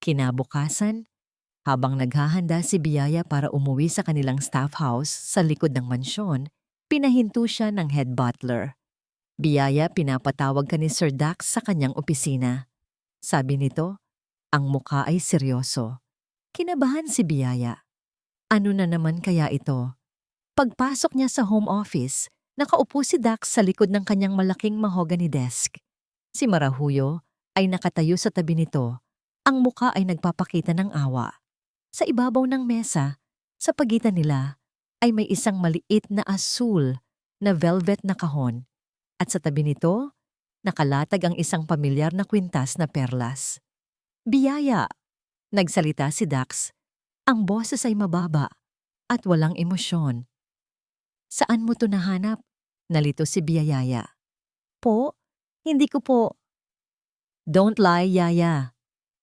Kinabukasan, habang naghahanda si Biyaya para umuwi sa kanilang staff house sa likod ng mansyon, pinahinto siya ng head butler. Biyaya, pinapatawag ka ni Sir Dax sa kanyang opisina. Sabi nito, ang mukha ay seryoso. Kinabahan si Biyaya. Ano na naman kaya ito? Pagpasok niya sa home office, Nakaupo si Dax sa likod ng kanyang malaking mahogany desk. Si Marahuyo ay nakatayo sa tabi nito. Ang muka ay nagpapakita ng awa. Sa ibabaw ng mesa, sa pagitan nila, ay may isang maliit na asul na velvet na kahon. At sa tabi nito, nakalatag ang isang pamilyar na kwintas na perlas. Biyaya! Nagsalita si Dax. Ang boses ay mababa at walang emosyon. Saan mo to nahanap? Nalito si Biyaya. Po? Hindi ko po. Don't lie, Yaya.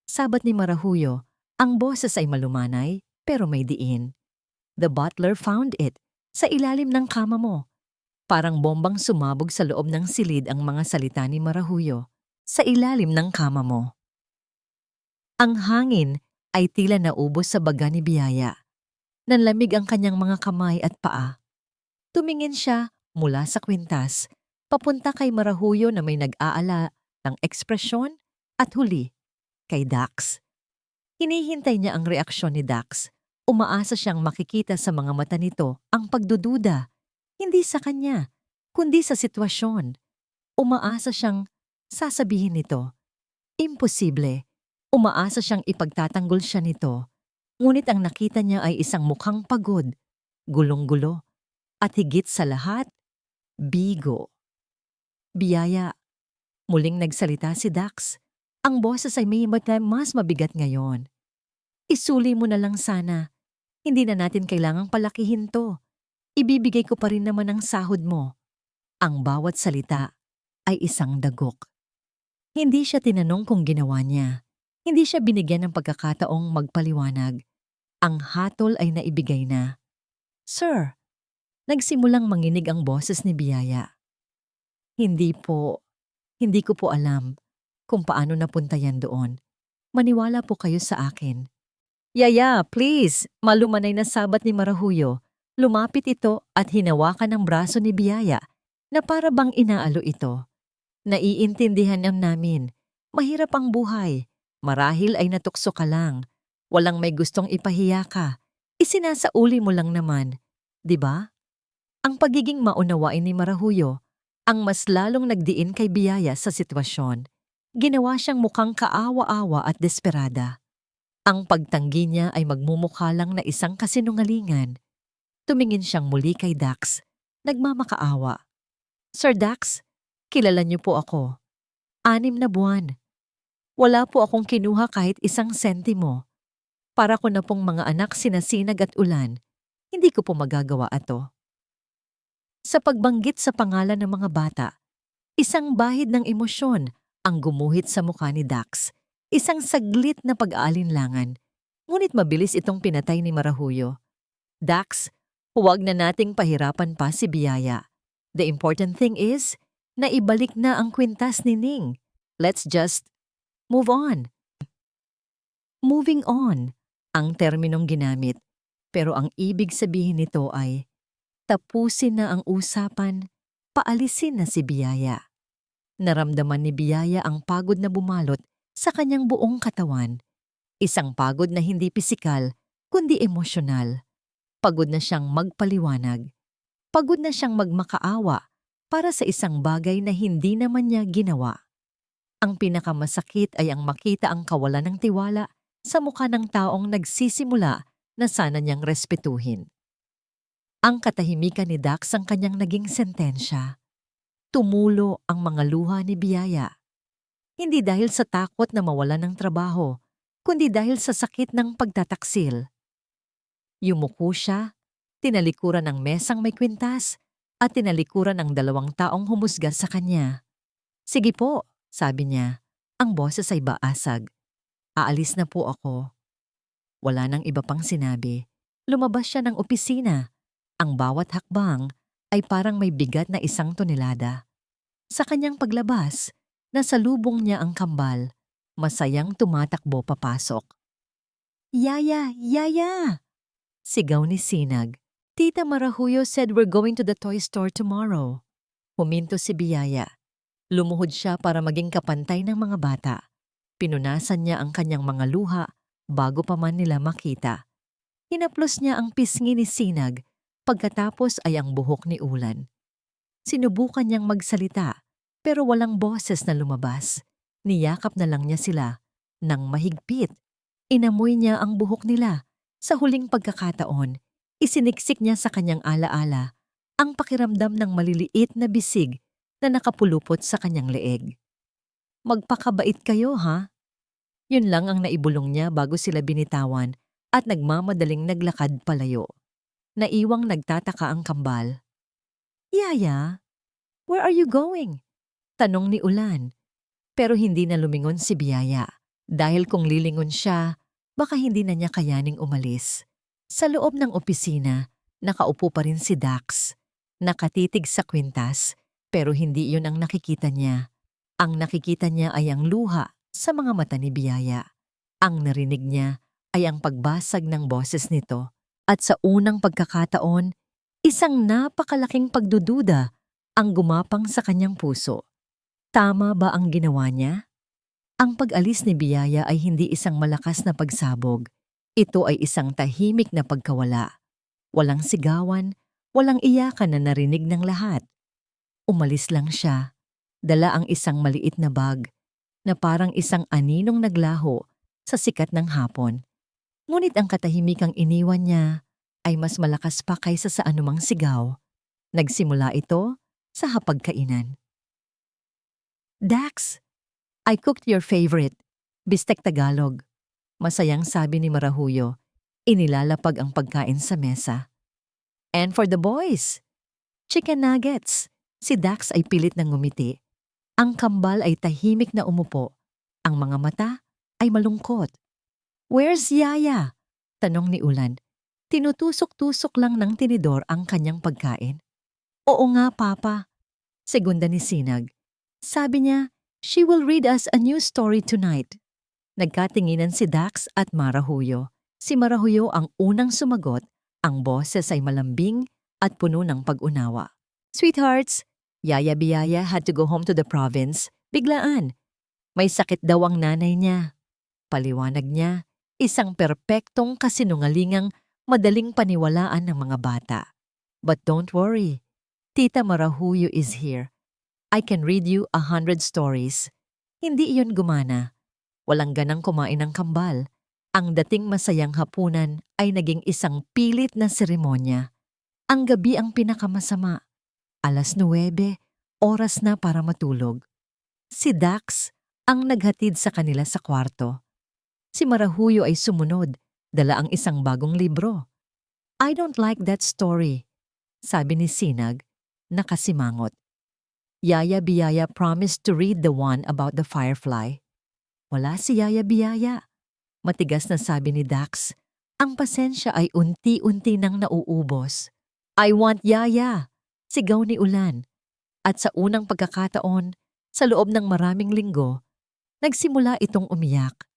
Sabat ni Marahuyo, ang boses ay malumanay pero may diin. The butler found it sa ilalim ng kama mo. Parang bombang sumabog sa loob ng silid ang mga salita ni Marahuyo sa ilalim ng kama mo. Ang hangin ay tila naubos sa baga ni Biyaya. Nanlamig ang kanyang mga kamay at paa. Tumingin siya mula sa kwintas, papunta kay Marahuyo na may nag-aala ng ekspresyon at huli kay Dax. Hinihintay niya ang reaksyon ni Dax. Umaasa siyang makikita sa mga mata nito ang pagdududa, hindi sa kanya, kundi sa sitwasyon. Umaasa siyang sasabihin nito. Imposible. Umaasa siyang ipagtatanggol siya nito. Ngunit ang nakita niya ay isang mukhang pagod, gulong-gulo, at higit sa lahat, bigo. Biyaya. Muling nagsalita si Dax. Ang boses ay may mas mabigat ngayon. Isuli mo na lang sana. Hindi na natin kailangang palakihin to. Ibibigay ko pa rin naman ang sahod mo. Ang bawat salita ay isang dagok. Hindi siya tinanong kung ginawa niya. Hindi siya binigyan ng pagkakataong magpaliwanag. Ang hatol ay naibigay na. Sir, nagsimulang manginig ang boses ni Biyaya. Hindi ko po alam kung paano napunta yan doon. Maniwala po kayo sa akin. Yaya, please, malumanay na sabat ni Marahuyo. Lumapit ito at hinawakan ang braso ni Biyaya na para bang inaalo ito. Naiintindihan namin. Mahirap ang buhay. Marahil ay natukso ka lang. Walang may gustong ipahiya ka. Isinasauli mo lang naman. 'Di ba? Ang pagiging maunawain ni Marahuyo ang mas lalong nagdiin kay Biyaya sa sitwasyon. Ginawa siyang mukhang kaawa-awa at desperada. Ang pagtanggi niya ay magmumukha lang na isang kasinungalingan. Tumingin siyang muli kay Dax, nagmamakaawa. Sir Dax, kilala niyo po ako. 6 na buwan. Wala po akong kinuha kahit isang sentimo. Para ko na pong mga anak sina Sinag at Ulan, hindi ko po magagawa ito. Sa pagbanggit sa pangalan ng mga bata, isang bahid ng emosyon ang gumuhit sa mukha ni Dax. Isang saglit na pag-aalinlangan, ngunit mabilis itong pinatay ni Marahuyo. Dax, huwag na nating pahirapan pa si Biyaya. The important thing is, naibalik na ang kwintas ni Ning. Let's just move on. Moving on, ang terminong ginamit. Pero ang ibig sabihin nito ay, tapusin na ang usapan, paalisin na si Biyaya. Naramdaman ni Biyaya ang pagod na bumalot sa kanyang buong katawan. Isang pagod na hindi pisikal, kundi emosyonal. Pagod na siyang magpaliwanag. Pagod na siyang magmakaawa para sa isang bagay na hindi naman niya ginawa. Ang pinakamasakit ay ang makita ang kawalan ng tiwala sa mukha ng taong nagsisimula na sana niyang respetuhin. Ang katahimikan ni Dax ang kanyang naging sentensya. Tumulo ang mga luha ni Biyaya. Hindi dahil sa takot na mawalan ng trabaho, kundi dahil sa sakit ng pagtataksil. Yumuko siya, tinalikuran ng mesang may kwintas, at tinalikuran ng 2 taong humusga sa kanya. Sige po, sabi niya, ang boses ay baasag. Aalis na po ako. Wala nang iba pang sinabi. Lumabas siya ng opisina. Ang bawat hakbang ay parang may bigat na 1 tonelada. Sa kanyang paglabas, nasalubong niya ang kambal, masayang tumatakbo papasok. Yaya! Yaya! Sigaw ni Sinag. Tita Marahuyo said we're going to the toy store tomorrow. Huminto si Biyaya. Lumuhod siya para maging kapantay ng mga bata. Pinunasan niya ang kanyang mga luha bago pa man nila makita. Hinaplos niya ang pisngi ni Sinag, pagkatapos ay ang buhok ni Ulan. Sinubukan niyang magsalita, pero walang boses na lumabas. Niyakap na lang niya sila nang mahigpit. Inamoy niya ang buhok nila. Sa huling pagkakataon, isiniksik niya sa kanyang alaala ang pakiramdam ng maliliit na bisig na nakapulupot sa kanyang leeg. Magpakabait kayo, ha? Yun lang ang naibulong niya bago sila binitawan at nagmamadaling naglakad palayo. Naiwang nagtataka ang kambal. Yaya, where are you going? Tanong ni Ulan. Pero hindi na lumingon si Biyaya. Dahil kung lilingon siya, baka hindi na niya kayaning umalis. Sa loob ng opisina, nakaupo pa rin si Dax. Nakatitig sa kwintas, pero hindi iyon ang nakikita niya. Ang nakikita niya ay ang luha sa mga mata ni Biyaya. Ang narinig niya ay ang pagbasag ng boses nito. At sa unang pagkakataon, isang napakalaking pagdududa ang gumapang sa kanyang puso. Tama ba ang ginawa niya? Ang pag-alis ni Biyaya ay hindi isang malakas na pagsabog. Ito ay isang tahimik na pagkawala. Walang sigawan, walang iyakan na narinig ng lahat. Umalis lang siya. Dala ang isang maliit na bag na parang isang aninong naglaho sa sikat ng hapon. Ngunit ang katahimikang iniwan niya ay mas malakas pa kaysa sa anumang sigaw. Nagsimula ito sa hapagkainan. Dax, I cooked your favorite, Bistek Tagalog. Masayang sabi ni Marahuyo, inilalapag ang pagkain sa mesa. And for the boys, chicken nuggets. Si Dax ay pilit ng ngumiti. Ang kambal ay tahimik na umupo. Ang mga mata ay malungkot. Where's Yaya? Tanong ni Ulan. Tinutusok-tusok lang ng tinidor ang kanyang pagkain. Oo nga, Papa. Segunda ni Sinag. Sabi niya, she will read us a new story tonight. Nagkatinginan si Dax at Marahuyo. Si Marahuyo ang unang sumagot. Ang boses ay malambing at puno ng pag-unawa. Sweethearts, Yaya Biyaya had to go home to the province. Biglaan. May sakit daw ang nanay niya. Paliwanag niya, isang perpektong kasinungalingang madaling paniwalaan ng mga bata. But don't worry. Tita Marahuyo is here. I can read you 100 stories. Hindi iyon gumana. Walang ganang kumain ng kambal. Ang dating masayang hapunan ay naging isang pilit na seremonya. Ang gabi ang pinakamasama. 9:00, oras na para matulog. Si Dax ang naghatid sa kanila sa kwarto. Si Marahuyo ay sumunod, dala ang isang bagong libro. I don't like that story, sabi ni Sinag, nakasimangot. Yaya Biyaya promised to read the one about the firefly. Wala si Yaya Biyaya. Matigas na sabi ni Dax. Ang pasensya ay unti-unti nang nauubos. I want Yaya, sigaw ni Ulan. At sa unang pagkakataon, sa loob ng maraming linggo, nagsimula itong umiyak.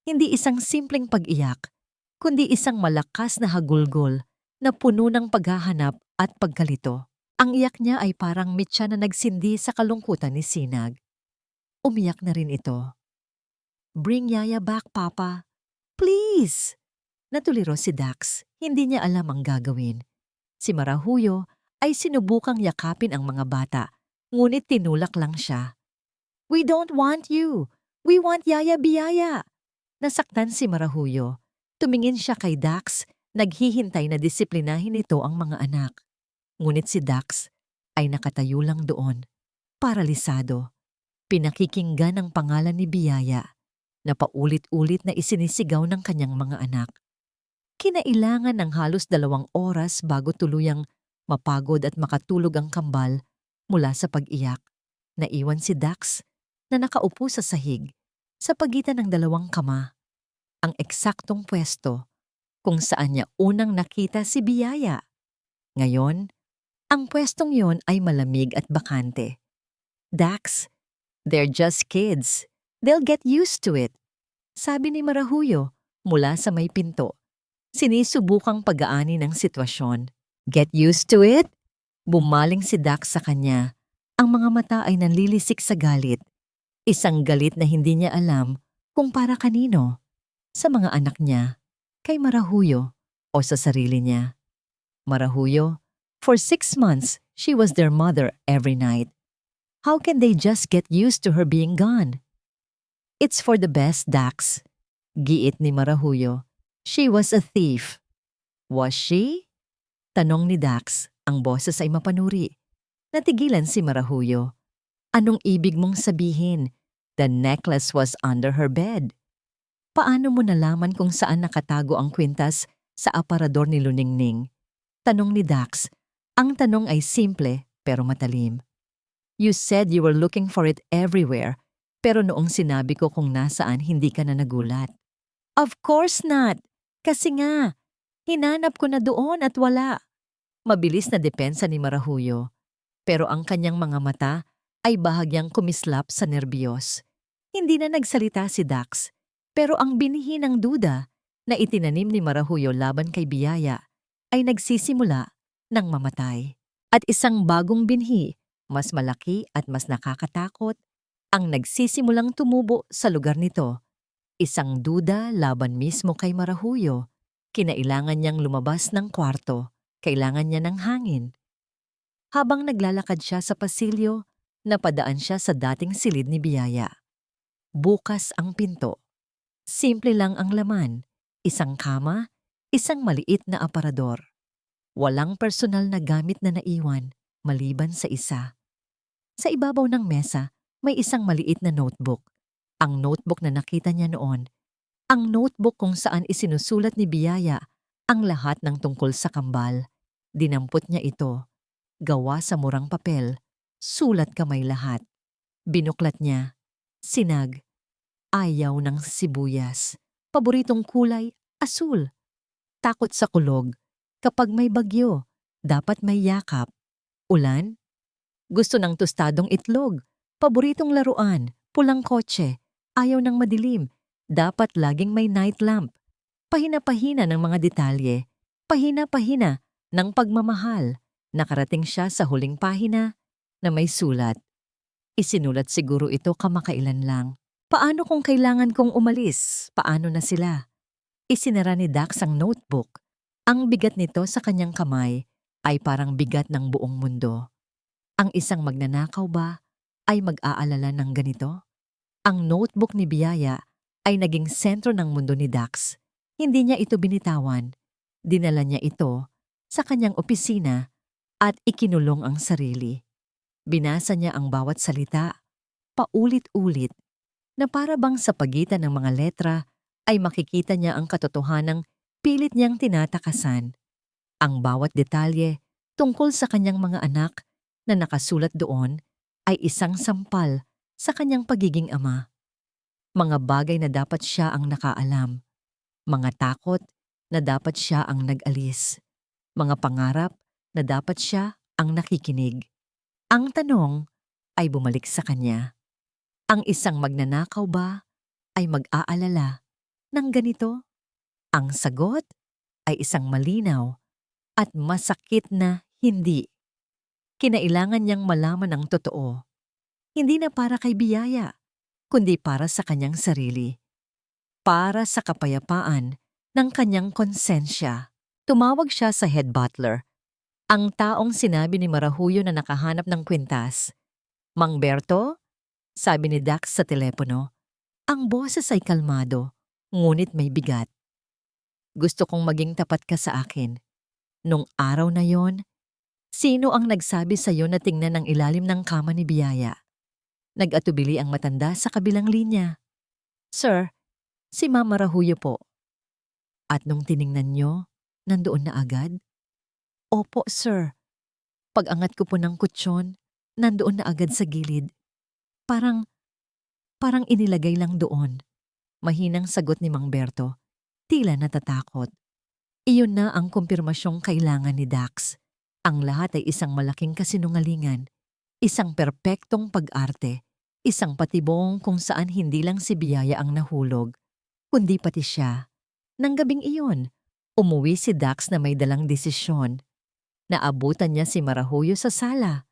Hindi isang simpleng pag-iyak, kundi isang malakas na hagulgol na puno ng paghahanap at pagkalito. Ang iyak niya ay parang mitya na nagsindi sa kalungkutan ni Sinag. Umiyak na rin ito. Bring Yaya back, Papa. Please! Natuliro si Dax. Hindi niya alam ang gagawin. Si Marahuyo ay sinubukang yakapin ang mga bata, ngunit tinulak lang siya. We don't want you. We want Yaya Biyaya. Nasaktan si Marahuyo. Tumingin siya kay Dax, naghihintay na disiplinahin ito ang mga anak. Ngunit si Dax ay nakatayo lang doon, paralisado. Pinakikinggan ang pangalan ni Biyaya na paulit-ulit na isinisigaw ng kanyang mga anak. Kinailangan ng halos 2 oras bago tuluyang mapagod at makatulog ang kambal mula sa pag-iyak. Naiwan si Dax na nakaupo sa sahig sa pagitan ng 2 kama. Ang eksaktong pwesto kung saan niya unang nakita si Biyaya. Ngayon, ang pwestong yon ay malamig at bakante. Dax, they're just kids. They'll get used to it. Sabi ni Marahuyo mula sa may pinto. Sinisubukang pag-aani ng sitwasyon. Get used to it? Bumaling si Dax sa kanya. Ang mga mata ay nanlilisik sa galit. Isang galit na hindi niya alam kung para kanino. Sa mga anak niya, kay Marahuyo o sa sarili niya. Marahuyo, For 6 months, she was their mother every night. How can they just get used to her being gone? It's for the best, Dax. Giit ni Marahuyo. She was a thief. Was she? Tanong ni Dax, ang boses ay mapanuri. Natigilan si Marahuyo. Anong ibig mong sabihin? The necklace was under her bed. Paano mo nalaman kung saan nakatago ang kwintas sa aparador ni Luningning? Tanong ni Dax. Ang tanong ay simple pero matalim. You said you were looking for it everywhere, pero noong sinabi ko kung nasaan hindi ka na nagulat. Of course not! Kasi nga, hinanap ko na doon at wala. Mabilis na depensa ni Marahuyo, pero ang kanyang mga mata ay bahagyang kumislap sa nerbiyos. Hindi na nagsalita si Dax, pero ang binhi ng duda na itinanim ni Marahuyo laban kay Biyaya ay nagsisimula ng mamatay. At isang bagong binhi, mas malaki at mas nakakatakot, ang nagsisimulang tumubo sa lugar nito. Isang duda laban mismo kay Marahuyo. Kinailangan niyang lumabas ng kwarto. Kailangan niya ng hangin. Habang naglalakad siya sa pasilyo, napadaan siya sa dating silid ni Biyaya. Bukas ang pinto. Simple lang ang laman. Isang kama, isang maliit na aparador. Walang personal na gamit na naiwan, maliban sa isa. Sa ibabaw ng mesa, may isang maliit na notebook. Ang notebook na nakita niya noon. Ang notebook kung saan isinusulat ni Biyaya ang lahat ng tungkol sa kambal. Dinampot niya ito. Gawa sa murang papel. Sulat kamay lahat. Binuklat niya. Sinag. Ayaw ng sibuyas. Paboritong kulay, asul. Takot sa kulog. Kapag may bagyo, dapat may yakap. Ulan? Gusto ng tostadong itlog. Paboritong laruan, pulang kotse. Ayaw ng madilim. Dapat laging may night lamp. Pahina-pahina ng mga detalye. Pahina-pahina ng pagmamahal. Nakarating siya sa huling pahina na may sulat. Isinulat siguro ito kamakailan lang. Paano kung kailangan kong umalis? Paano na sila? Isinara ni Dax ang notebook. Ang bigat nito sa kanyang kamay ay parang bigat ng buong mundo. Ang isang magnanakaw ba ay mag-aalala ng ganito? Ang notebook ni Biyaya ay naging sentro ng mundo ni Dax. Hindi niya ito binitawan. Dinala niya ito sa kanyang opisina at ikinulong ang sarili. Binasa niya ang bawat salita, paulit-ulit, na para bang sa pagitan ng mga letra ay makikita niya ang katotohanang pilit niyang tinatakasan. Ang bawat detalye tungkol sa kanyang mga anak na nakasulat doon ay isang sampal sa kanyang pagiging ama. Mga bagay na dapat siya ang nakaalam. Mga takot na dapat siya ang nag-alis. Mga pangarap na dapat siya ang nakikinig. Ang tanong ay bumalik sa kanya. Ang isang magnanakaw ba ay mag-aalala ng ganito? Ang sagot ay isang malinaw at masakit na hindi. Kinailangan niyang malaman ang totoo. Hindi na para kay Biyaya, kundi para sa kanyang sarili. Para sa kapayapaan ng kanyang konsensya. Tumawag siya sa head butler, ang taong sinabi ni Marahuyo na nakahanap ng kwintas. Mang Berto? Sabi ni Dax sa telepono. Ang boses ay kalmado, ngunit may bigat. Gusto kong maging tapat ka sa akin. Nung araw na yon, sino ang nagsabi sa iyo na tingnan ang ilalim ng kama ni Biyaya? Nag-atubili ang matanda sa kabilang linya. Sir, si Mama Rahuyo po. At nung tiningnan niyo, nandoon na agad? Opo, sir. Pag-angat ko po ng kutsyon, nandoon na agad sa gilid. Parang inilagay lang doon. Mahinang sagot ni Mang Berto. Tila natatakot. Iyon na ang kumpirmasyong kailangan ni Dax. Ang lahat ay isang malaking kasinungalingan. Isang perpektong pag-arte. Isang patibong kung saan hindi lang si Biyaya ang nahulog, kundi pati siya. Nang gabing iyon, umuwi si Dax na may dalang desisyon. Naabutan niya si Marahuyo sa sala.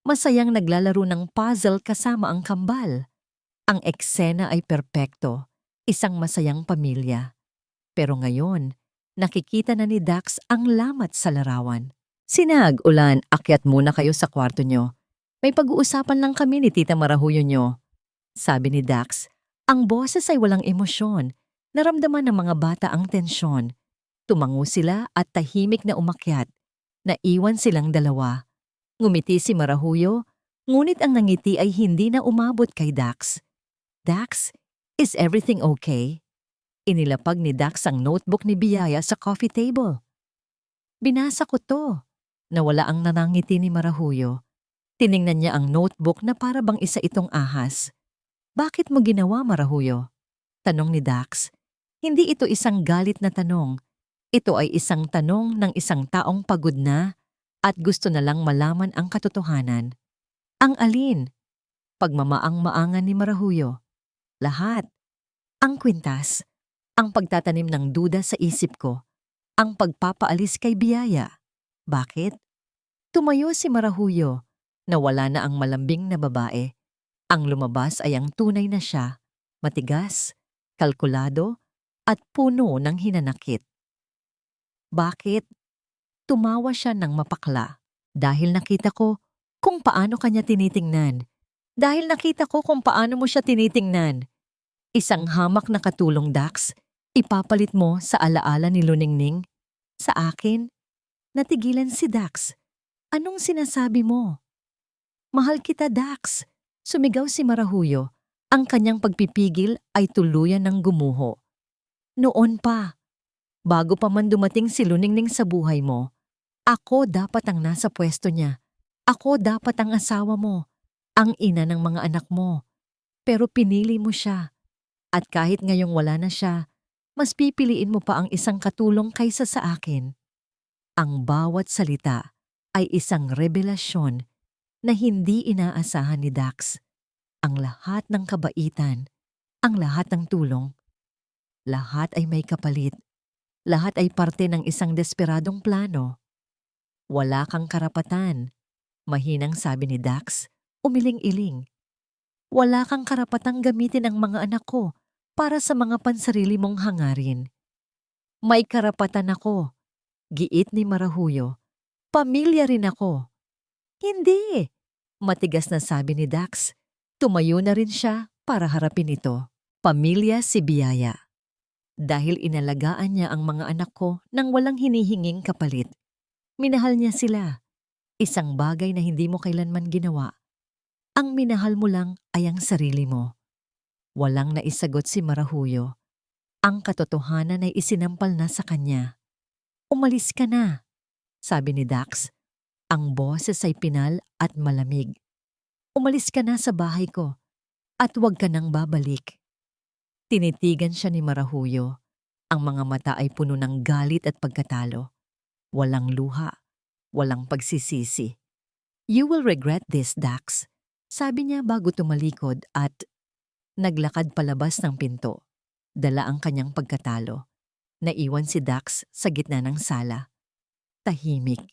Masayang naglalaro ng puzzle kasama ang kambal. Ang eksena ay perpekto, isang masayang pamilya. Pero ngayon, nakikita na ni Dax ang lamat sa larawan. Sinag, Ulan, akyat muna kayo sa kwarto nyo. May pag-uusapan lang kami ni Tita Marahuyo nyo. Sabi ni Dax. Ang boses ay walang emosyon. Naramdaman ng mga bata ang tensyon. Tumango sila at tahimik na umakyat. Naiwan silang dalawa. Ngumiti si Marahuyo, ngunit ang nangiti ay hindi na umabot kay Dax. Dax, is everything okay? Inilapag ni Dax ang notebook ni Biyaya sa coffee table. Binasa ko to. Nawala ang nanangiti ni Marahuyo. Tiningnan niya ang notebook na para bang isa itong ahas. Bakit mo ginawa, Marahuyo? Tanong ni Dax. Hindi ito isang galit na tanong. Ito ay isang tanong ng isang taong pagod na at gusto na lang malaman ang katotohanan. Ang alin? Pagmamaang-maangan ni Marahuyo. Lahat. Ang kwintas. Ang pagtatanim ng duda sa isip ko. Ang pagpapaalis kay Biyaya. Bakit? Tumayo si Marahuyo. Nawala na ang malambing na babae. Ang lumabas ay ang tunay na siya, matigas, kalkulado, at puno ng hinanakit. Bakit? Tumawa siya ng mapakla dahil nakita ko kung paano kanya tinitingnan. Dahil nakita ko kung paano mo siya tinitingnan. Isang hamak na katulong, Dax, ipapalit mo sa alaala ni Luningning. Sa akin? Natigilan si Dax. Anong sinasabi mo? Mahal kita, Dax. Sumigaw si Marahuyo. Ang kanyang pagpipigil ay tuluyan ng gumuho. Noon pa, bago pa man dumating si Luningning sa buhay mo, ako dapat ang nasa pwesto niya. Ako dapat ang asawa mo, ang ina ng mga anak mo. Pero pinili mo siya. At kahit ngayong wala na siya, mas pipiliin mo pa ang isang katulong kaysa sa akin. Ang bawat salita ay isang revelasyon na hindi inaasahan ni Dax. Ang lahat ng kabaitan, ang lahat ng tulong, lahat ay may kapalit. Lahat ay parte ng isang desperadong plano. Wala kang karapatan, mahinang sabi ni Dax, umiling-iling. Wala kang karapatang gamitin ang mga anak ko para sa mga pansarili mong hangarin. May karapatan ako, giit ni Marahuyo. Pamilya rin ako. Hindi, matigas na sabi ni Dax. Tumayo na rin siya para harapin ito. Pamilya si Biyaya. Dahil inalagaan niya ang mga anak ko nang walang hinihinging kapalit. Minahal niya sila. Isang bagay na hindi mo kailanman ginawa. Ang minahal mo lang ay ang sarili mo. Walang naisagot si Marahuyo. Ang katotohanan ay isinampal na sa kanya. Umalis ka na, sabi ni Dax. Ang boses ay pinal at malamig. Umalis ka na sa bahay ko at huwag ka nang babalik. Tinitigan siya ni Marahuyo. Ang mga mata ay puno ng galit at pagkatalo. Walang luha, walang pagsisisi. You will regret this, Dax, sabi niya bago tumalikod at naglakad palabas ng pinto. Dala ang kanyang pagkatalo. Naiwan si Dax sa gitna ng sala. Tahimik,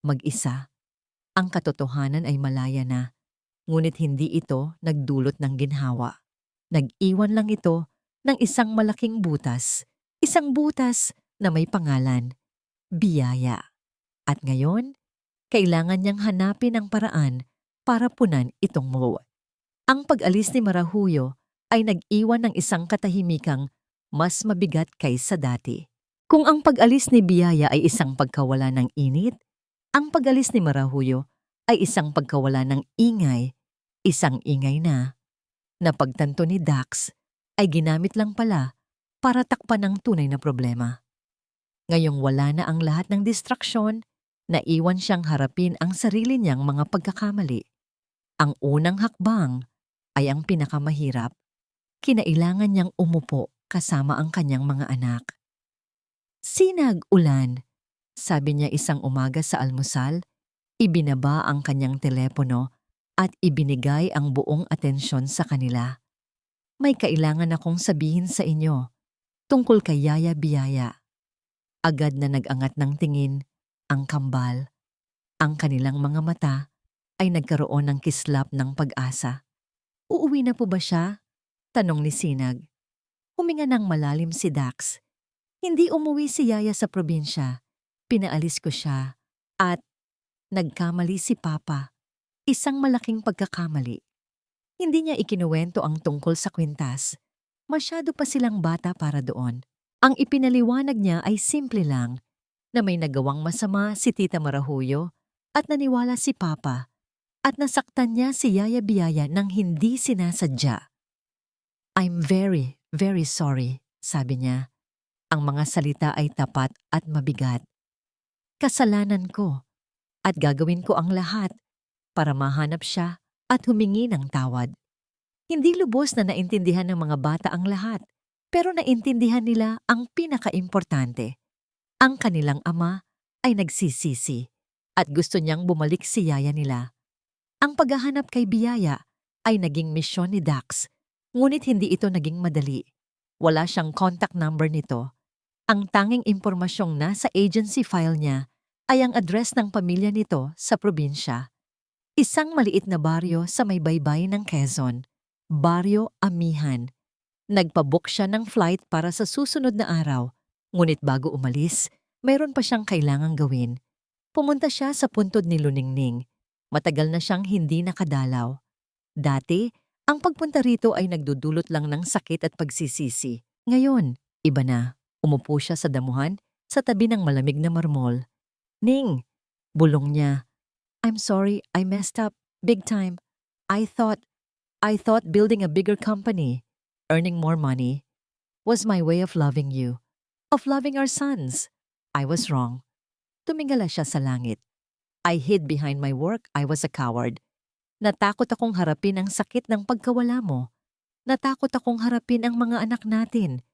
mag-isa. Ang katotohanan ay malaya na, ngunit hindi ito nagdulot ng ginhawa. Nag-iwan lang ito ng isang malaking butas. Isang butas na may pangalan, Biyaya. At ngayon, kailangan niyang hanapin ang paraan para punan itong mo. Ang pag-alis ni Marahuyo ay nag-iwan ng isang katahimikang mas mabigat kaysa dati. Kung ang pag-alis ni Biyaya ay isang pagkawala ng init, ang pag-alis ni Marahuyo ay isang pagkawala ng ingay, isang ingay na pagtanto ni Dax ay ginamit lang pala para takpan ang tunay na problema. Ngayong wala na ang lahat ng distraksyon, naiwan siyang harapin ang sarili niyang mga pagkakamali. Ang unang hakbang ay ang pinakamahirap. Kinailangan niyang umupo kasama ang kanyang mga anak. Sinag, Ulan, sabi niya isang umaga sa almusal, ibinaba ang kanyang telepono at ibinigay ang buong atensyon sa kanila. May kailangan akong sabihin sa inyo tungkol kay Yaya Biyaya. Agad na nag-angat ng tingin ang kambal. Ang kanilang mga mata ay nagkaroon ng kislap ng pag-asa. Uuwi na po ba siya? Tanong ni Sinag. Huminga ng malalim si Dax. Hindi umuwi si Yaya sa probinsya. Pinaalis ko siya at Nagkamali si Papa. Isang malaking pagkakamali. Hindi niya ikinuwento ang tungkol sa kwintas. Masyado pa silang bata para doon. Ang ipinaliwanag niya ay simple lang, na may nagawang masama si Tita Marahuyo at naniwala si Papa at nasaktan niya si Yaya Biyaya nang hindi sinasadya. "I'm very, very sorry," sabi niya. Ang mga salita ay tapat at mabigat. "Kasalanan ko at gagawin ko ang lahat para mahanap siya at humingi ng tawad." Hindi lubos na naintindihan ng mga bata ang lahat, pero naintindihan nila ang pinakaimportante. Ang kanilang ama ay nagsisisi at gusto niyang bumalik si Yaya nila. Ang paghahanap kay Biyaya ay naging misyon ni Dax, ngunit hindi ito naging madali. Wala siyang contact number nito. Ang tanging impormasyong nasa agency file niya ay ang address ng pamilya nito sa probinsya. Isang maliit na baryo sa may baybay ng Quezon, Baryo Amihan. Nagpabook siya ng flight para sa susunod na araw, ngunit bago umalis, mayroon pa siyang kailangang gawin. Pumunta siya sa puntod ni Luningning. Matagal na siyang hindi nakadalaw. Dati, ang pagpunta rito ay nagdudulot lang ng sakit at pagsisisi. Ngayon, iba na. Umupo siya sa damuhan sa tabi ng malamig na marmol. "Ning," bulong niya. "I'm sorry, I messed up. Big time. I thought building a bigger company, earning more money, was my way of loving you, of loving our sons. I was wrong." Tumingala siya sa langit. "I hid behind my work. I was a coward. Natakot akong harapin ang sakit ng pagkawala mo. Natakot akong harapin ang mga anak natin.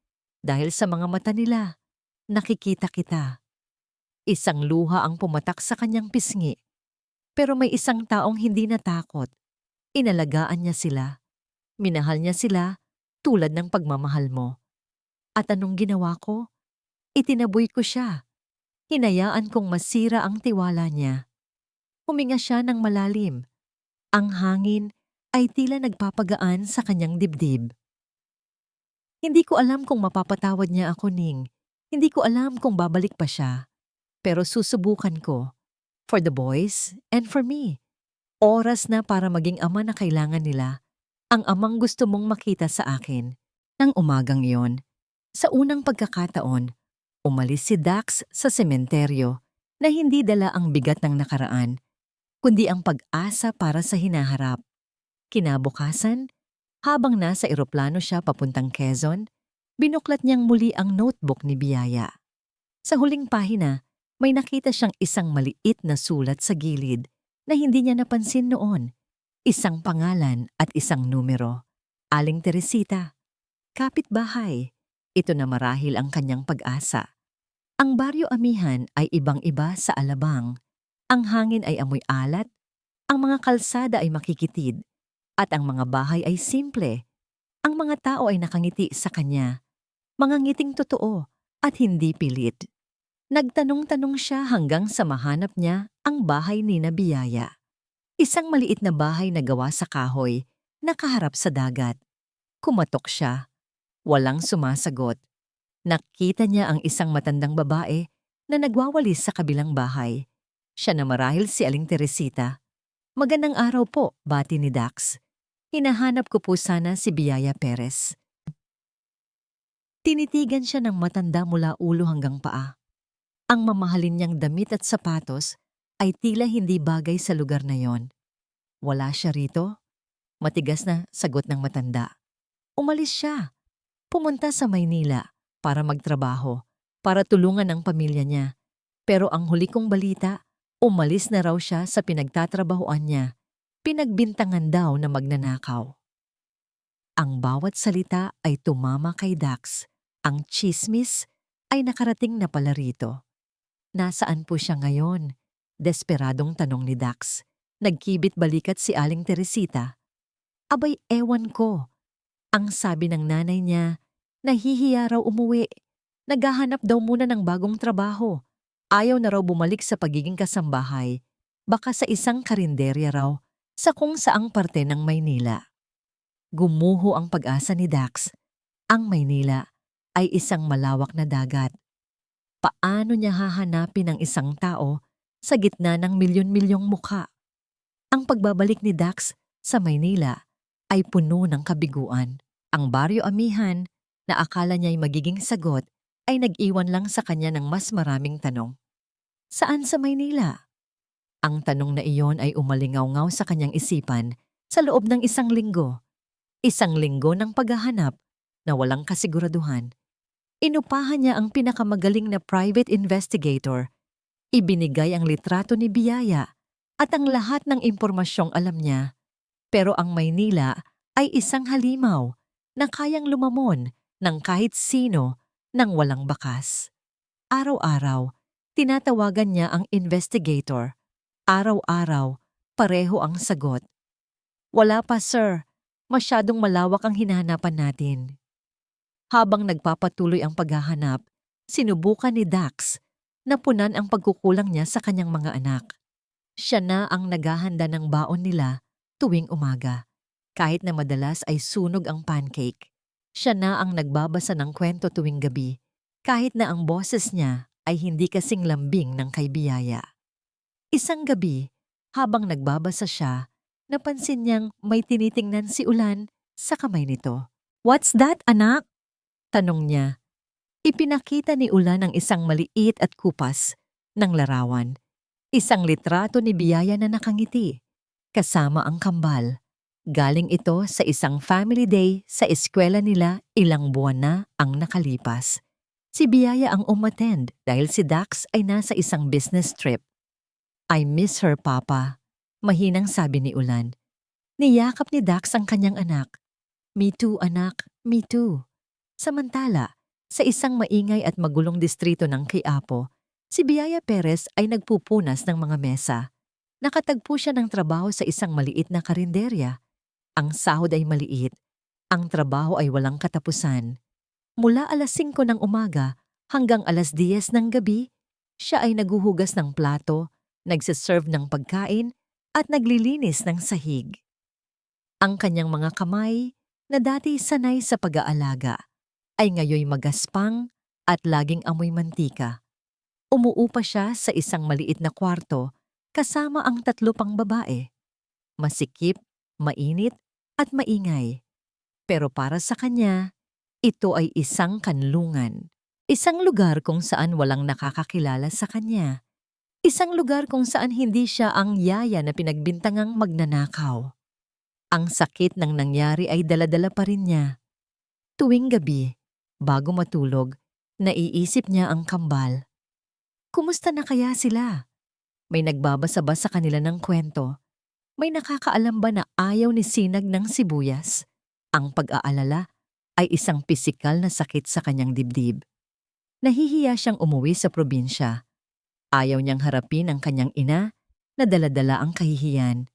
Dahil sa mga mata nila, nakikita kita." Isang luha ang pumatak sa kanyang pisngi. Pero may isang taong hindi natakot. Inalagaan niya sila. Minahal niya sila tulad ng pagmamahal mo. At anong ginawa ko? Itinaboy ko siya. Hinayaan kong masira ang tiwala niya. Huminga siya ng malalim. Ang hangin ay tila nagpapagaan sa kanyang dibdib. Hindi ko alam kung mapapatawad niya ako, Ning. Hindi ko alam kung babalik pa siya. Pero susubukan ko. For the boys and for me. Oras na para maging ama na kailangan nila. Ang amang gusto mong makita sa akin. Nang umagang iyon, sa unang pagkakataon, umalis si Dax sa sementeryo na hindi dala ang bigat ng nakaraan, kundi ang pag-asa para sa hinaharap. Kinabukasan, habang nasa eroplano siya papuntang Quezon, binuklat niyang muli ang notebook ni Biyaya. Sa huling pahina, may nakita siyang isang maliit na sulat sa gilid na hindi niya napansin noon. Isang pangalan at isang numero. Aling Teresita. Kapitbahay. Ito na marahil ang kanyang pag-asa. Ang Baryo Amihan ay ibang-iba sa Alabang. Ang hangin ay amoy alat, ang mga kalsada ay makikitid, at ang mga bahay ay simple. Ang mga tao ay nakangiti sa kanya. Mga ngiting totoo at hindi pilit. Nagtanong-tanong siya hanggang sa mahanap niya ang bahay ni Biyaya. Isang maliit na bahay na gawa sa kahoy, nakaharap sa dagat. Kumatok siya. Walang sumasagot. Nakita niya ang isang matandang babae na nagwawalis sa kabilang bahay. Siya na marahil si Aling Teresita. "Magandang araw po," bati ni Dax. "Hinahanap ko po sana si Biyaya Perez." Tinitigan siya ng matanda mula ulo hanggang paa. Ang mamahalin niyang damit at sapatos ay tila hindi bagay sa lugar na yon. "Wala siya rito?" Matigas na sagot ng matanda. Umalis siya. Pumunta sa Maynila para magtrabaho, para tulungan ang pamilya niya. Pero ang huli kong balita, umalis na raw siya sa pinagtatrabahoan niya. Pinagbintangan daw na magnanakaw. Ang bawat salita ay tumama kay Dax. Ang tsismis ay nakarating na pala rito. "Nasaan po siya ngayon?" Desperadong tanong ni Dax. Nagkibit balikat si Aling Teresita. "Abay, ewan ko." Ang sabi ng nanay niya, nahihiya raw umuwi. Naghahanap daw muna ng bagong trabaho. Ayaw na raw bumalik sa pagiging kasambahay. Baka sa isang karinderya raw, sa kung saang parte ng Maynila. Gumuho ang pag-asa ni Dax. Ang Maynila ay isang malawak na dagat. Paano niya hahanapin ang isang tao sa gitna ng milyon-milyong mukha. Ang pagbabalik ni Dax sa Maynila ay puno ng kabiguan. Ang baryo amihan na akala niya'y magiging sagot ay nag-iwan lang sa kanya ng mas maraming tanong. Saan sa Maynila? Ang tanong na iyon ay umalingaw-ngaw sa kanyang isipan sa loob ng 1 linggo. 1 linggo ng paghahanap na walang kasiguraduhan. Inupahan niya ang pinakamagaling na private investigator. Ibinigay ang litrato ni Biyaya at ang lahat ng impormasyong alam niya. Pero ang Maynila ay isang halimaw na kayang lumamon ng kahit sino nang walang bakas. Araw-araw, tinatawagan niya ang investigator. Araw-araw, pareho ang sagot. Wala pa, sir. Masyadong malawak ang hinahanapan natin. Habang nagpapatuloy ang paghahanap, sinubukan ni Dax na punan ang pagkukulang niya sa kanyang mga anak. Siya na ang naghahanda ng baon nila tuwing umaga. Kahit na madalas ay sunog ang pancake. Siya na ang nagbabasa ng kwento tuwing gabi, kahit na ang boses niya ay hindi kasing lambing ng kay Biyaya. Isang gabi, habang nagbabasa siya, napansin niyang may tinitingnan si Ulan sa kamay nito. "What's that, anak?" tanong niya. Ipinakita ni Ulan ang isang maliit at kupas ng larawan. Isang litrato ni Biyaya na nakangiti, kasama ang kambal. Galing ito sa isang family day sa eskwela nila ilang buwan na ang nakalipas. Si Biyaya ang umattend dahil si Dax ay nasa isang business trip. "I miss her, Papa," mahinang sabi ni Ulan. Niyakap ni Dax ang kanyang anak. "Me too, anak. Me too." Samantala, sa isang maingay at magulong distrito ng Quiapo, si Biyaya Perez ay nagpupunas ng mga mesa. Nakatagpo siya ng trabaho sa isang maliit na karinderya. Ang sahod ay maliit. Ang trabaho ay walang katapusan. Mula 5:00 ng umaga hanggang 10:00 ng gabi, siya ay naguhugas ng plato, nagsiserve ng pagkain at naglilinis ng sahig. Ang kanyang mga kamay, na dati sanay sa pag-aalaga, ay ngayoy magaspang at laging amoy mantika. Umuupa siya sa isang maliit na kwarto kasama ang 3 pang babae. Masikip, mainit at maingay. Pero para sa kanya, ito ay isang kanlungan. Isang lugar kung saan walang nakakakilala sa kanya. Isang lugar kung saan hindi siya ang yaya na pinagbintangang magnanakaw. Ang sakit ng nangyari ay dala-dala pa rin niya. Tuwing gabi, bago matulog, naiisip niya ang kambal. Kumusta na kaya sila? May nagbabasa ba sa kanila ng kwento? May nakakaalam ba na ayaw ni Sinag ng sibuyas? Ang pag-aalala ay isang pisikal na sakit sa kanyang dibdib. Nahihiya siyang umuwi sa probinsya. Ayaw niyang harapin ang kanyang ina na dala-dala ang kahihiyan.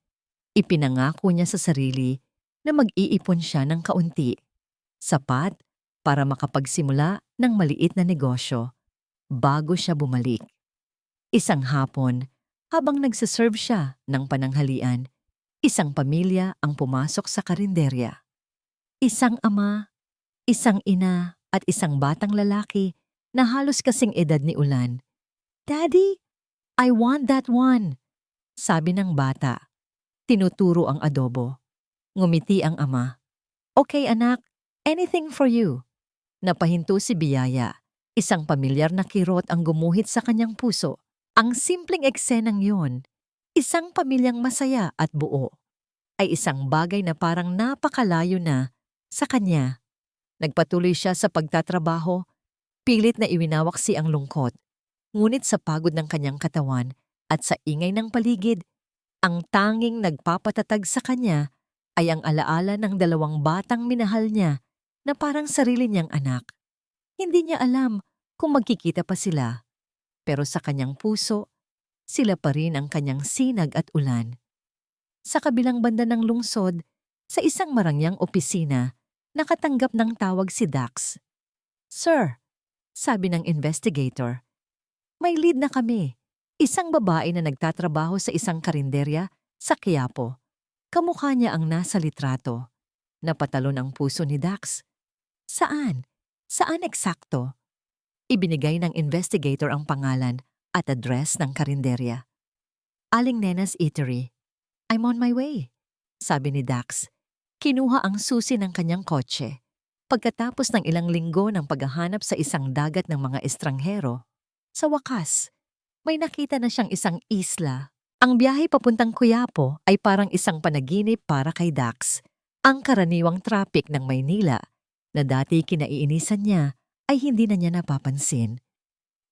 Ipinangako niya sa sarili na mag-iipon siya ng kaunti, sapat para makapagsimula ng maliit na negosyo bago siya bumalik. Isang hapon, habang nagsiserve siya ng pananghalian, isang pamilya ang pumasok sa karinderya. Isang ama, isang ina at isang batang lalaki na halos kasing edad ni Ulan. "Daddy, I want that one," sabi ng bata. Tinuturo ang adobo. Ngumiti ang ama. "Okay anak, anything for you." Napahinto si Biyaya. Isang pamilyar na kirot ang gumuhit sa kanyang puso. Ang simpleng eksenang yon, isang pamilyang masaya at buo, ay isang bagay na parang napakalayo na sa kanya. Nagpatuloy siya sa pagtatrabaho, pilit na iwinawaksi ang lungkot. Ngunit sa pagod ng kanyang katawan at sa ingay ng paligid, ang tanging nagpapatatag sa kanya ay ang alaala ng 2 batang minahal niya na parang sarili niyang anak. Hindi niya alam kung magkikita pa sila, pero sa kanyang puso, sila pa rin ang kanyang Sinag at Ulan. Sa kabilang banda ng lungsod, sa isang marangyang opisina, nakatanggap ng tawag si Dax. "Sir," sabi ng investigator, "may lead na kami. Isang babae na nagtatrabaho sa isang karinderya sa Quiapo. Kamukha niya ang nasa litrato." Napatalon ang puso ni Dax. Saan? Saan eksakto? Ibinigay ng investigator ang pangalan at address ng karinderya. Aling Nena's Eatery. I'm on my way, sabi ni Dax. Kinuha ang susi ng kanyang kotse. Pagkatapos ng ilang linggo ng paghahanap sa isang dagat ng mga estranghero, sa wakas, may nakita na siyang isang isla. Ang biyahe papuntang Quiapo ay parang isang panaginip para kay Dax. Ang karaniwang traffic ng Maynila na dati kinaiinisan niya ay hindi na niya napapansin.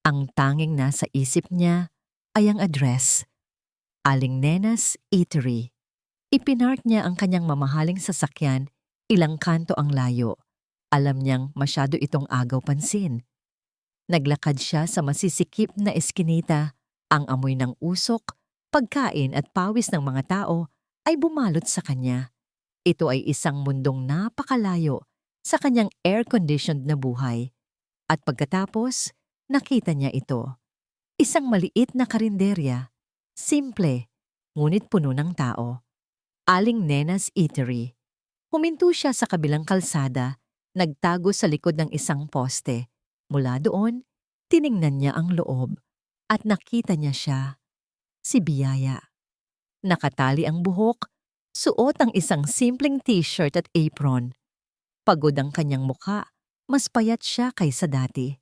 Ang tanging nasa isip niya ay ang address, Aling Nena's Eatery. Ipinark niya ang kanyang mamahaling sasakyan, ilang kanto ang layo. Alam niyang masyado itong agaw pansin. Naglakad siya sa masisikip na eskinita. Ang amoy ng usok, pagkain at pawis ng mga tao ay bumalot sa kanya. Ito ay isang mundong napakalayo sa kanyang air-conditioned na buhay. At pagkatapos, nakita niya ito. Isang maliit na karinderya. Simple, ngunit puno ng tao. Aling Nena's Eatery. Huminto siya sa kabilang kalsada, nagtago sa likod ng isang poste. Mula doon, tiningnan niya ang loob at nakita niya siya, si Biyaya. Nakatali ang buhok, suot ang isang simpleng t-shirt at apron. Pagod ang kanyang mukha, mas payat siya kaysa dati.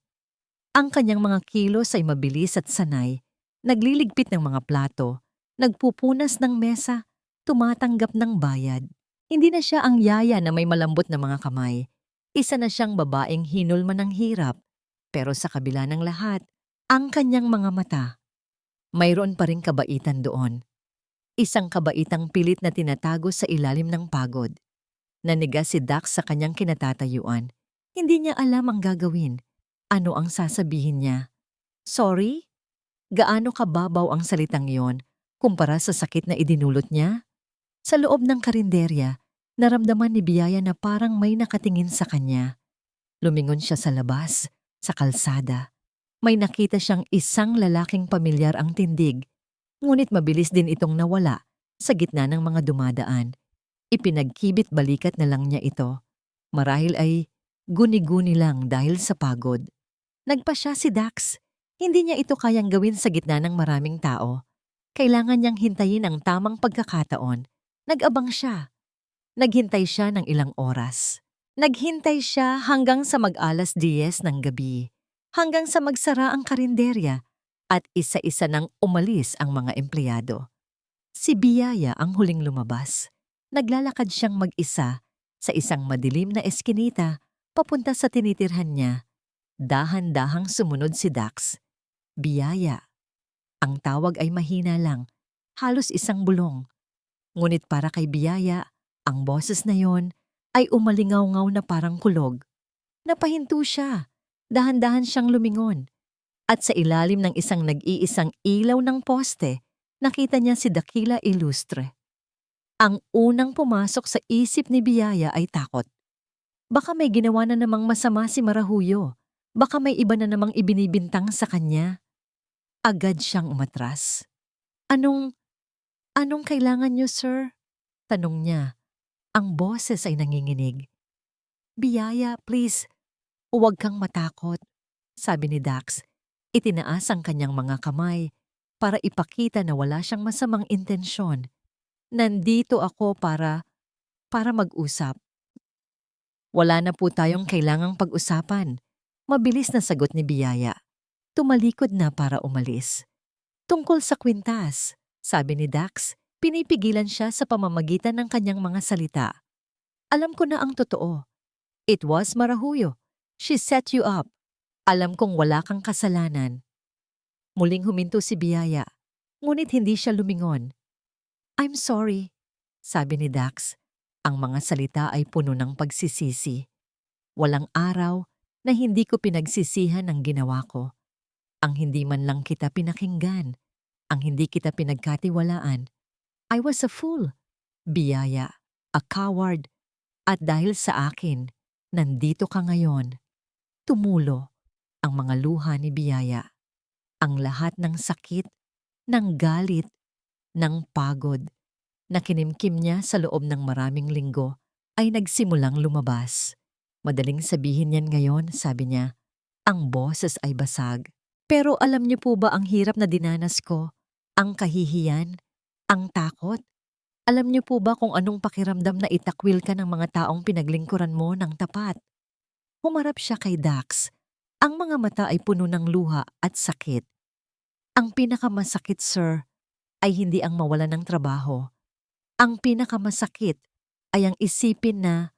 Ang kanyang mga kilos ay mabilis at sanay, nagliligpit ng mga plato, nagpupunas ng mesa, tumatanggap ng bayad. Hindi na siya ang yaya na may malambot na mga kamay. Isa na siyang babaeng hinulma ng hirap. Pero sa kabila ng lahat, ang kanyang mga mata, mayroon pa ring kabaitan doon. Isang kabaitang pilit na tinatago sa ilalim ng pagod. Naniga si Dax sa kanyang kinatatayuan. Hindi niya alam ang gagawin. Ano ang sasabihin niya? Sorry? Gaano kababaw ang salitang yon kumpara sa sakit na idinulot niya? Sa loob ng karinderya, naramdaman ni Biyaya na parang may nakatingin sa kanya. Lumingon siya sa labas, sa kalsada. May nakita siyang isang lalaking pamilyar ang tindig, ngunit mabilis din itong nawala sa gitna ng mga dumadaan. Ipinagkibit balikat na lang niya ito. Marahil ay guni-guni lang dahil sa pagod. Nagpa siya si Dax. Hindi niya ito kayang gawin sa gitna ng maraming tao. Kailangan niyang hintayin ang tamang pagkakataon. Nag-abang siya. Naghintay siya ng ilang oras. Naghintay siya hanggang sa mag-alas 10 ng gabi. Hanggang sa magsara ang karinderya at isa-isa nang umalis ang mga empleyado. Si Biyaya ang huling lumabas. Naglalakad siyang mag-isa sa isang madilim na eskinita papunta sa tinitirhan niya. Dahan-dahang sumunod si Dax. Biyaya. Ang tawag ay mahina lang, halos isang bulong. Ngunit para kay Biyaya, ang boses na yon ay umalingaw-ngaw na parang kulog. Napahinto siya. Dahan-dahan siyang lumingon. At sa ilalim ng isang nag-iisang ilaw ng poste, nakita niya si Dakila Ilustre. Ang unang pumasok sa isip ni Biyaya ay takot. Baka may ginawa na namang masama si Marahuyo. Baka may iba na namang ibinibintang sa kanya. Agad siyang umatras. Anong kailangan niyo, sir? Tanong niya. Ang boses ay nanginginig. Biyaya, please, huwag kang matakot, sabi ni Dax. Itinaas ang kanyang mga kamay para ipakita na wala siyang masamang intensyon. Nandito ako para mag-usap. Wala na po tayong kailangang pag-usapan. Mabilis na sagot ni Biyaya. Tumalikod na para umalis. Tungkol sa kwintas, sabi ni Dax, pinipigilan siya sa pamamagitan ng kanyang mga salita. Alam ko na ang totoo. It was Marahuyo. She set you up. Alam kong wala kang kasalanan. Muling huminto si Biyaya, ngunit hindi siya lumingon. I'm sorry, sabi ni Dax. Ang mga salita ay puno ng pagsisisi. Walang araw na hindi ko pinagsisihan ang ginawa ko. Ang hindi man lang kita pinakinggan, ang hindi kita pinagkatiwalaan. I was a fool, Biyaya, a coward. At dahil sa akin, nandito ka ngayon. Tumulo ang mga luha ni Biyaya. Ang lahat ng sakit, ng galit, ng pagod na kinimkim niya sa loob ng maraming linggo ay nagsimulang lumabas. Madaling sabihin yan ngayon, sabi niya. Ang boses ay basag. Pero alam niyo po ba ang hirap na dinanas ko? ang kahihiyan, ang takot. Alam niyo po ba kung anong pakiramdam na itakwil ka ng mga taong pinaglingkuran mo ng tapat? Humarap siya kay Dax. Ang mga mata ay puno ng luha at sakit. Ang pinakamasakit, sir, ay hindi ang mawala ng trabaho. Ang pinakamasakit ay ang isipin na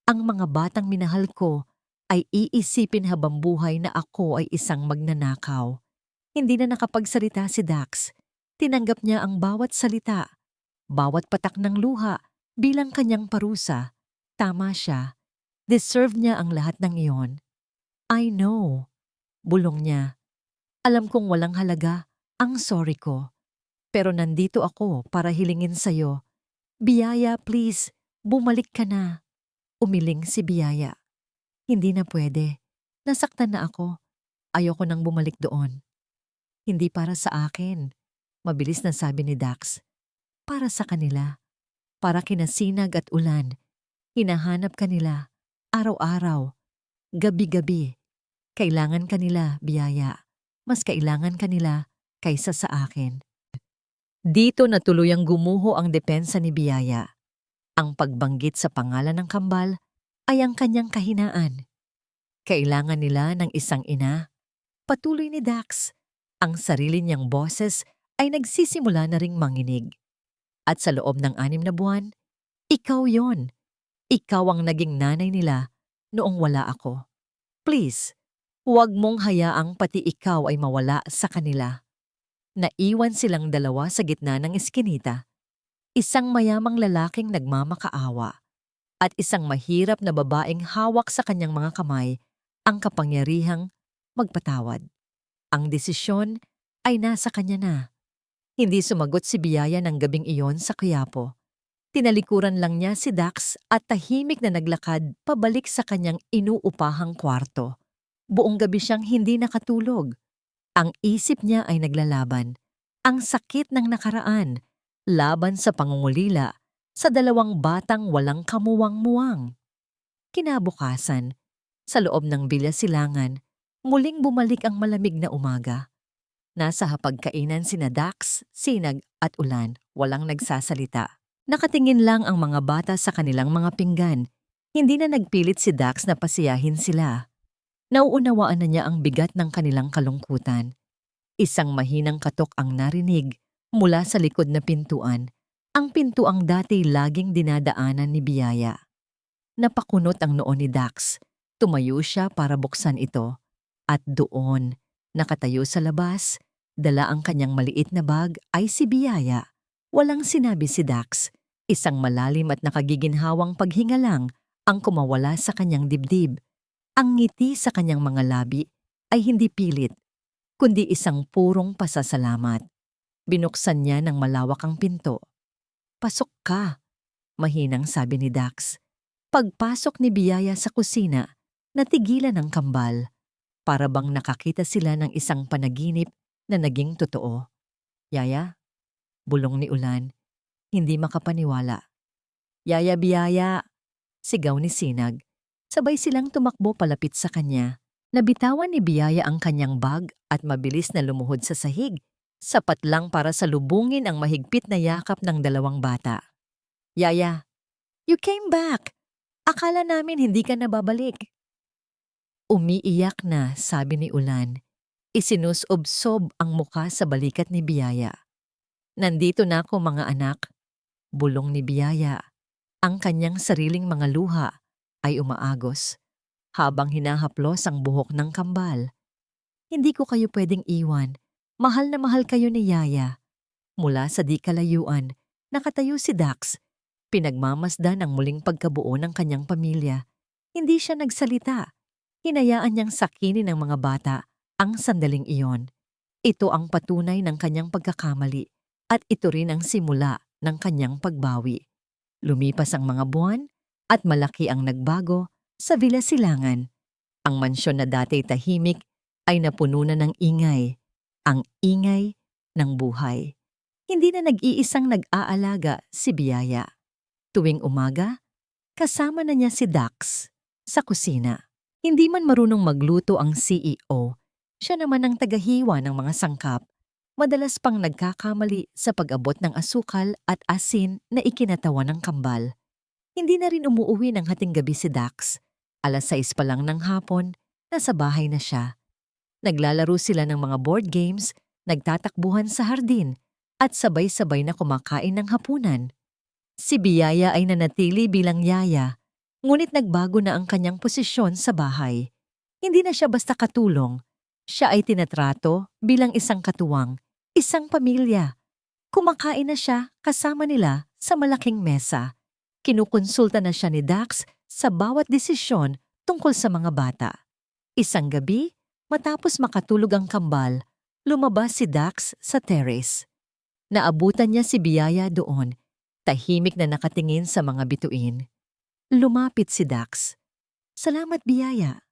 ang mga batang minahal ko ay iisipin habang buhay na ako ay isang magnanakaw. Hindi na nakapagsalita si Dax. Tinanggap niya ang bawat salita, bawat patak ng luha bilang kanyang parusa. Tama siya. Deserve niya ang lahat ng iyon. I know. Bulong niya. Alam kong walang halaga ang sorry ko. Pero nandito ako para hilingin sa'yo. Biyaya, please. Bumalik ka na. Umiling si Biyaya. Hindi na pwede. Nasaktan na ako. Ayoko nang bumalik doon. Hindi para sa akin. Mabilis na sabi ni Dax. Para sa kanila. Para kina Sinag at Ulan. Hinahanap kanila. Araw-araw. Gabi-gabi. Kailangan kanila, Biyaya. Mas kailangan kanila kaysa sa akin. Dito na tuluyang gumuho ang depensa ni Biyaya. Ang pagbanggit sa pangalan ng kambal ay ang kanyang kahinaan. Kailangan nila ng isang ina. Patuloy ni Dax. Ang sarili niyang boses ay nagsisimula na ring manginig. At sa loob ng 6 na buwan, ikaw yon. Ikaw ang naging nanay nila noong wala ako. Please, huwag mong hayaang pati ikaw ay mawala sa kanila. Naiwan silang dalawa sa gitna ng eskinita. Isang mayamang lalaking nagmamakaawa at isang mahirap na babaeng hawak sa kanyang mga kamay ang kapangyarihang magpatawad. Ang desisyon ay nasa kanya na. Hindi sumagot si Biyaya ng gabing iyon sa Quiapo. Tinalikuran lang niya si Dax at tahimik na naglakad pabalik sa kanyang inuupahang kwarto. Buong gabi siyang hindi nakatulog. Ang isip niya ay naglalaban. Ang sakit ng nakaraan, laban sa pangungulila, sa 2 batang walang kamuwang-muwang. Kinabukasan, sa loob ng Villa Silangan, muling bumalik ang malamig na umaga. Nasa hapagkainan sina Dax, Sinag at Ulan, walang nagsasalita. Nakatingin lang ang mga bata sa kanilang mga pinggan. Hindi na nagpilit si Dax na pasiyahin sila. Nauunawaan na niya ang bigat ng kanilang kalungkutan. Isang mahinang katok ang narinig mula sa likod na pintuan, ang pintuang dati laging dinadaanan ni Biyaya. Napakunot ang noo ni Dax. Tumayo siya para buksan ito. At doon, nakatayo sa labas, dala ang kanyang maliit na bag ay si Biyaya. Walang sinabi si Dax. Isang malalim at nakagiginhawang paghinga lang ang kumawala sa kanyang dibdib. Ang ngiti sa kanyang mga labi ay hindi pilit, kundi isang purong pasasalamat. Binuksan niya ng malawak ang pinto. Pasok ka, mahinang sabi ni Dax. Pagpasok ni Biyaya sa kusina, natigilan ang kambal. Para bang nakakita sila ng isang panaginip na naging totoo. Yaya? Bulong ni Ulan, hindi makapaniwala. Yaya, Biyaya! Sigaw ni Sinag. Sabay silang tumakbo palapit sa kanya. Nabitawan ni Biyaya ang kanyang bag at mabilis na lumuhod sa sahig. Sapat lang para salubungin ang mahigpit na yakap ng 2 bata. Yaya, you came back! Akala namin hindi ka na babalik. Umiiyak na, sabi ni Ulan. Isinusob-sob ang muka sa balikat ni Biyaya. Nandito na ako mga anak, bulong ni Biyaya. Ang kanyang sariling mga luha ay umaagos habang hinahaplos ang buhok ng kambal. Hindi ko kayo pwedeng iwan. Mahal na mahal kayo ni Yaya. Mula sa di kalayuan, nakatayo si Dax. Pinagmamasdan ang muling pagkabuo ng kanyang pamilya. Hindi siya nagsalita. Hinayaan niyang sakinin ng mga bata ang sandaling iyon. Ito ang patunay ng kanyang pagkakamali at ito rin ang simula ng kanyang pagbawi. Lumipas ang mga buwan at malaki ang nagbago sa Villa Silangan. Ang mansyon na dati tahimik ay napuno na ng ingay. Ang ingay ng buhay. Hindi na nag-iisang nag-aalaga si Biyaya. Tuwing umaga, kasama na niya si Dax sa kusina. Hindi man marunong magluto ang CEO, siya naman ang tagahiwa ng mga sangkap. Madalas pang nagkakamali sa pag-abot ng asukal at asin na ikinatawan ng kambal. Hindi na rin umuuwi ng hating gabi si Dax. 6:00 pa lang ng hapon, nasa bahay na siya. Naglalaro sila ng mga board games, nagtatakbuhan sa hardin, at sabay-sabay na kumakain ng hapunan. Si Biyaya ay nanatili bilang yaya, ngunit nagbago na ang kanyang posisyon sa bahay. Hindi na siya basta katulong. Siya ay tinatrato bilang isang katuwang, isang pamilya. Kumakain na siya kasama nila sa malaking mesa. Kinukonsulta na siya ni Dax sa bawat desisyon tungkol sa mga bata. Isang gabi, matapos makatulog ang kambal, lumabas si Dax sa terrace. Naabutan niya si Biyaya doon, tahimik na nakatingin sa mga bituin. Lumapit si Dax. "Salamat, Biyaya."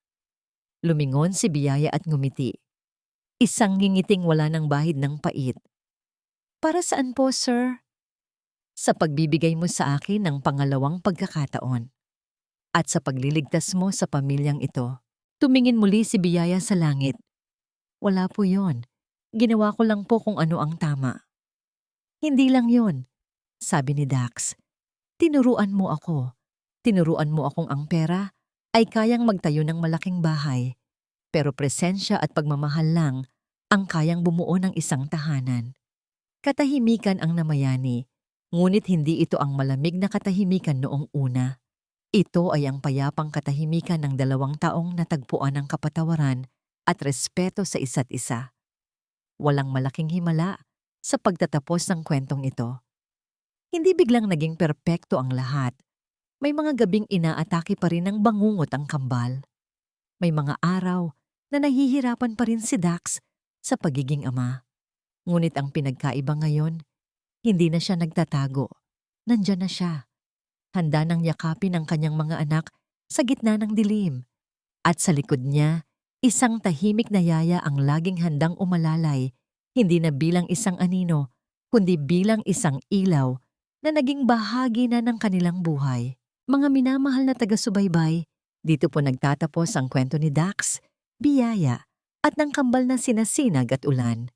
Lumingon si Biyaya at ngumiti. Isang ngingiting wala ng bahid ng pait. "Para saan po, sir?" "Sa pagbibigay mo sa akin ng pangalawang pagkakataon. At sa pagliligtas mo sa pamilyang ito." Tumingin muli si Biyaya sa langit. "Wala po yon. Ginawa ko lang po kung ano ang tama." "Hindi lang yon," sabi ni Dax. "Tinuruan mo ako. Tinuruan mo akong ang pera ay kayang magtayo ng malaking bahay. Pero presensya at pagmamahal lang ang kayang bumuo ng isang tahanan." Katahimikan ang namayani, ngunit hindi ito ang malamig na katahimikan noong una. Ito ay ang payapang katahimikan ng 2 taong natagpuan ng kapatawaran at respeto sa isa't isa. Walang malaking himala sa pagtatapos ng kwentong ito. Hindi biglang naging perpekto ang lahat. May mga gabing inaatake pa rin ng bangungot ang kambal. May mga araw na nahihirapan pa rin si Dax sa pagiging ama. Ngunit ang pinagkaiba ngayon, hindi na siya nagtatago. Nandyan na siya. Handa nang yakapin ang kanyang mga anak sa gitna ng dilim. At sa likod niya, isang tahimik na yaya ang laging handang umalalay, hindi na bilang isang anino, kundi bilang isang ilaw na naging bahagi na ng kanilang buhay. Mga minamahal na taga-subaybay, dito po nagtatapos ang kwento ni Dax, Biyaya, at ng kambal na sina Sinag at Ulan.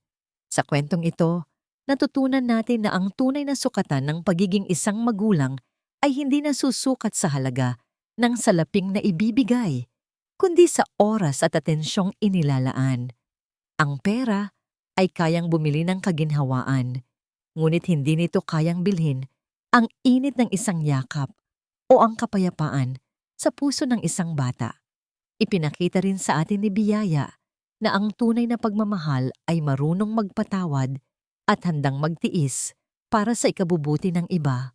Sa kwentong ito, natutunan natin na ang tunay na sukatan ng pagiging isang magulang ay hindi nasusukat sa halaga ng salaping na ibibigay, kundi sa oras at atensyong inilalaan. Ang pera ay kayang bumili ng kaginhawaan, ngunit hindi nito kayang bilhin ang init ng isang yakap o ang kapayapaan sa puso ng isang bata. Ipinakita rin sa atin ni Biyaya na ang tunay na pagmamahal ay marunong magpatawad at handang magtiis para sa ikabubuti ng iba.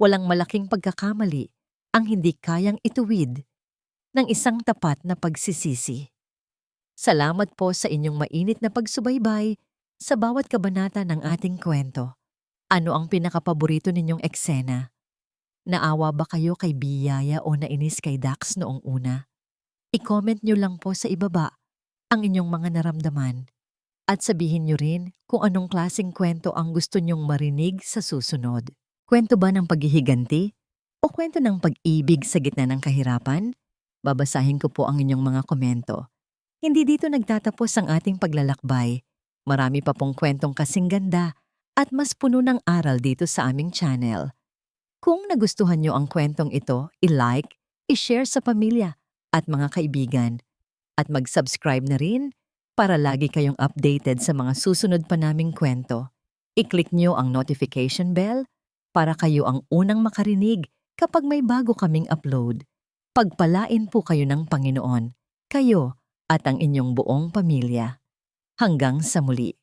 Walang malaking pagkakamali ang hindi kayang ituwid ng isang tapat na pagsisisi. Salamat po sa inyong mainit na pagsubaybay sa bawat kabanata ng ating kwento. Ano ang pinakapaborito ninyong eksena? Naawa ba kayo kay Biyaya o nainis kay Dax noong una? I-comment nyo lang po sa ibaba ang inyong mga naramdaman. At sabihin nyo rin kung anong klaseng kwento ang gusto nyong marinig sa susunod. Kwento ba ng paghihiganti? O kwento ng pag-ibig sa gitna ng kahirapan? Babasahin ko po ang inyong mga komento. Hindi dito nagtatapos ang ating paglalakbay. Marami pa pong kwentong kasing ganda at mas puno ng aral dito sa aming channel. Kung nagustuhan nyo ang kwentong ito, i-like, i-share sa pamilya at mga kaibigan. At mag-subscribe na rin para lagi kayong updated sa mga susunod pa naming kwento. I-click nyo ang notification bell para kayo ang unang makarinig kapag may bago kaming upload. Pagpalain po kayo ng Panginoon, kayo at ang inyong buong pamilya. Hanggang sa muli.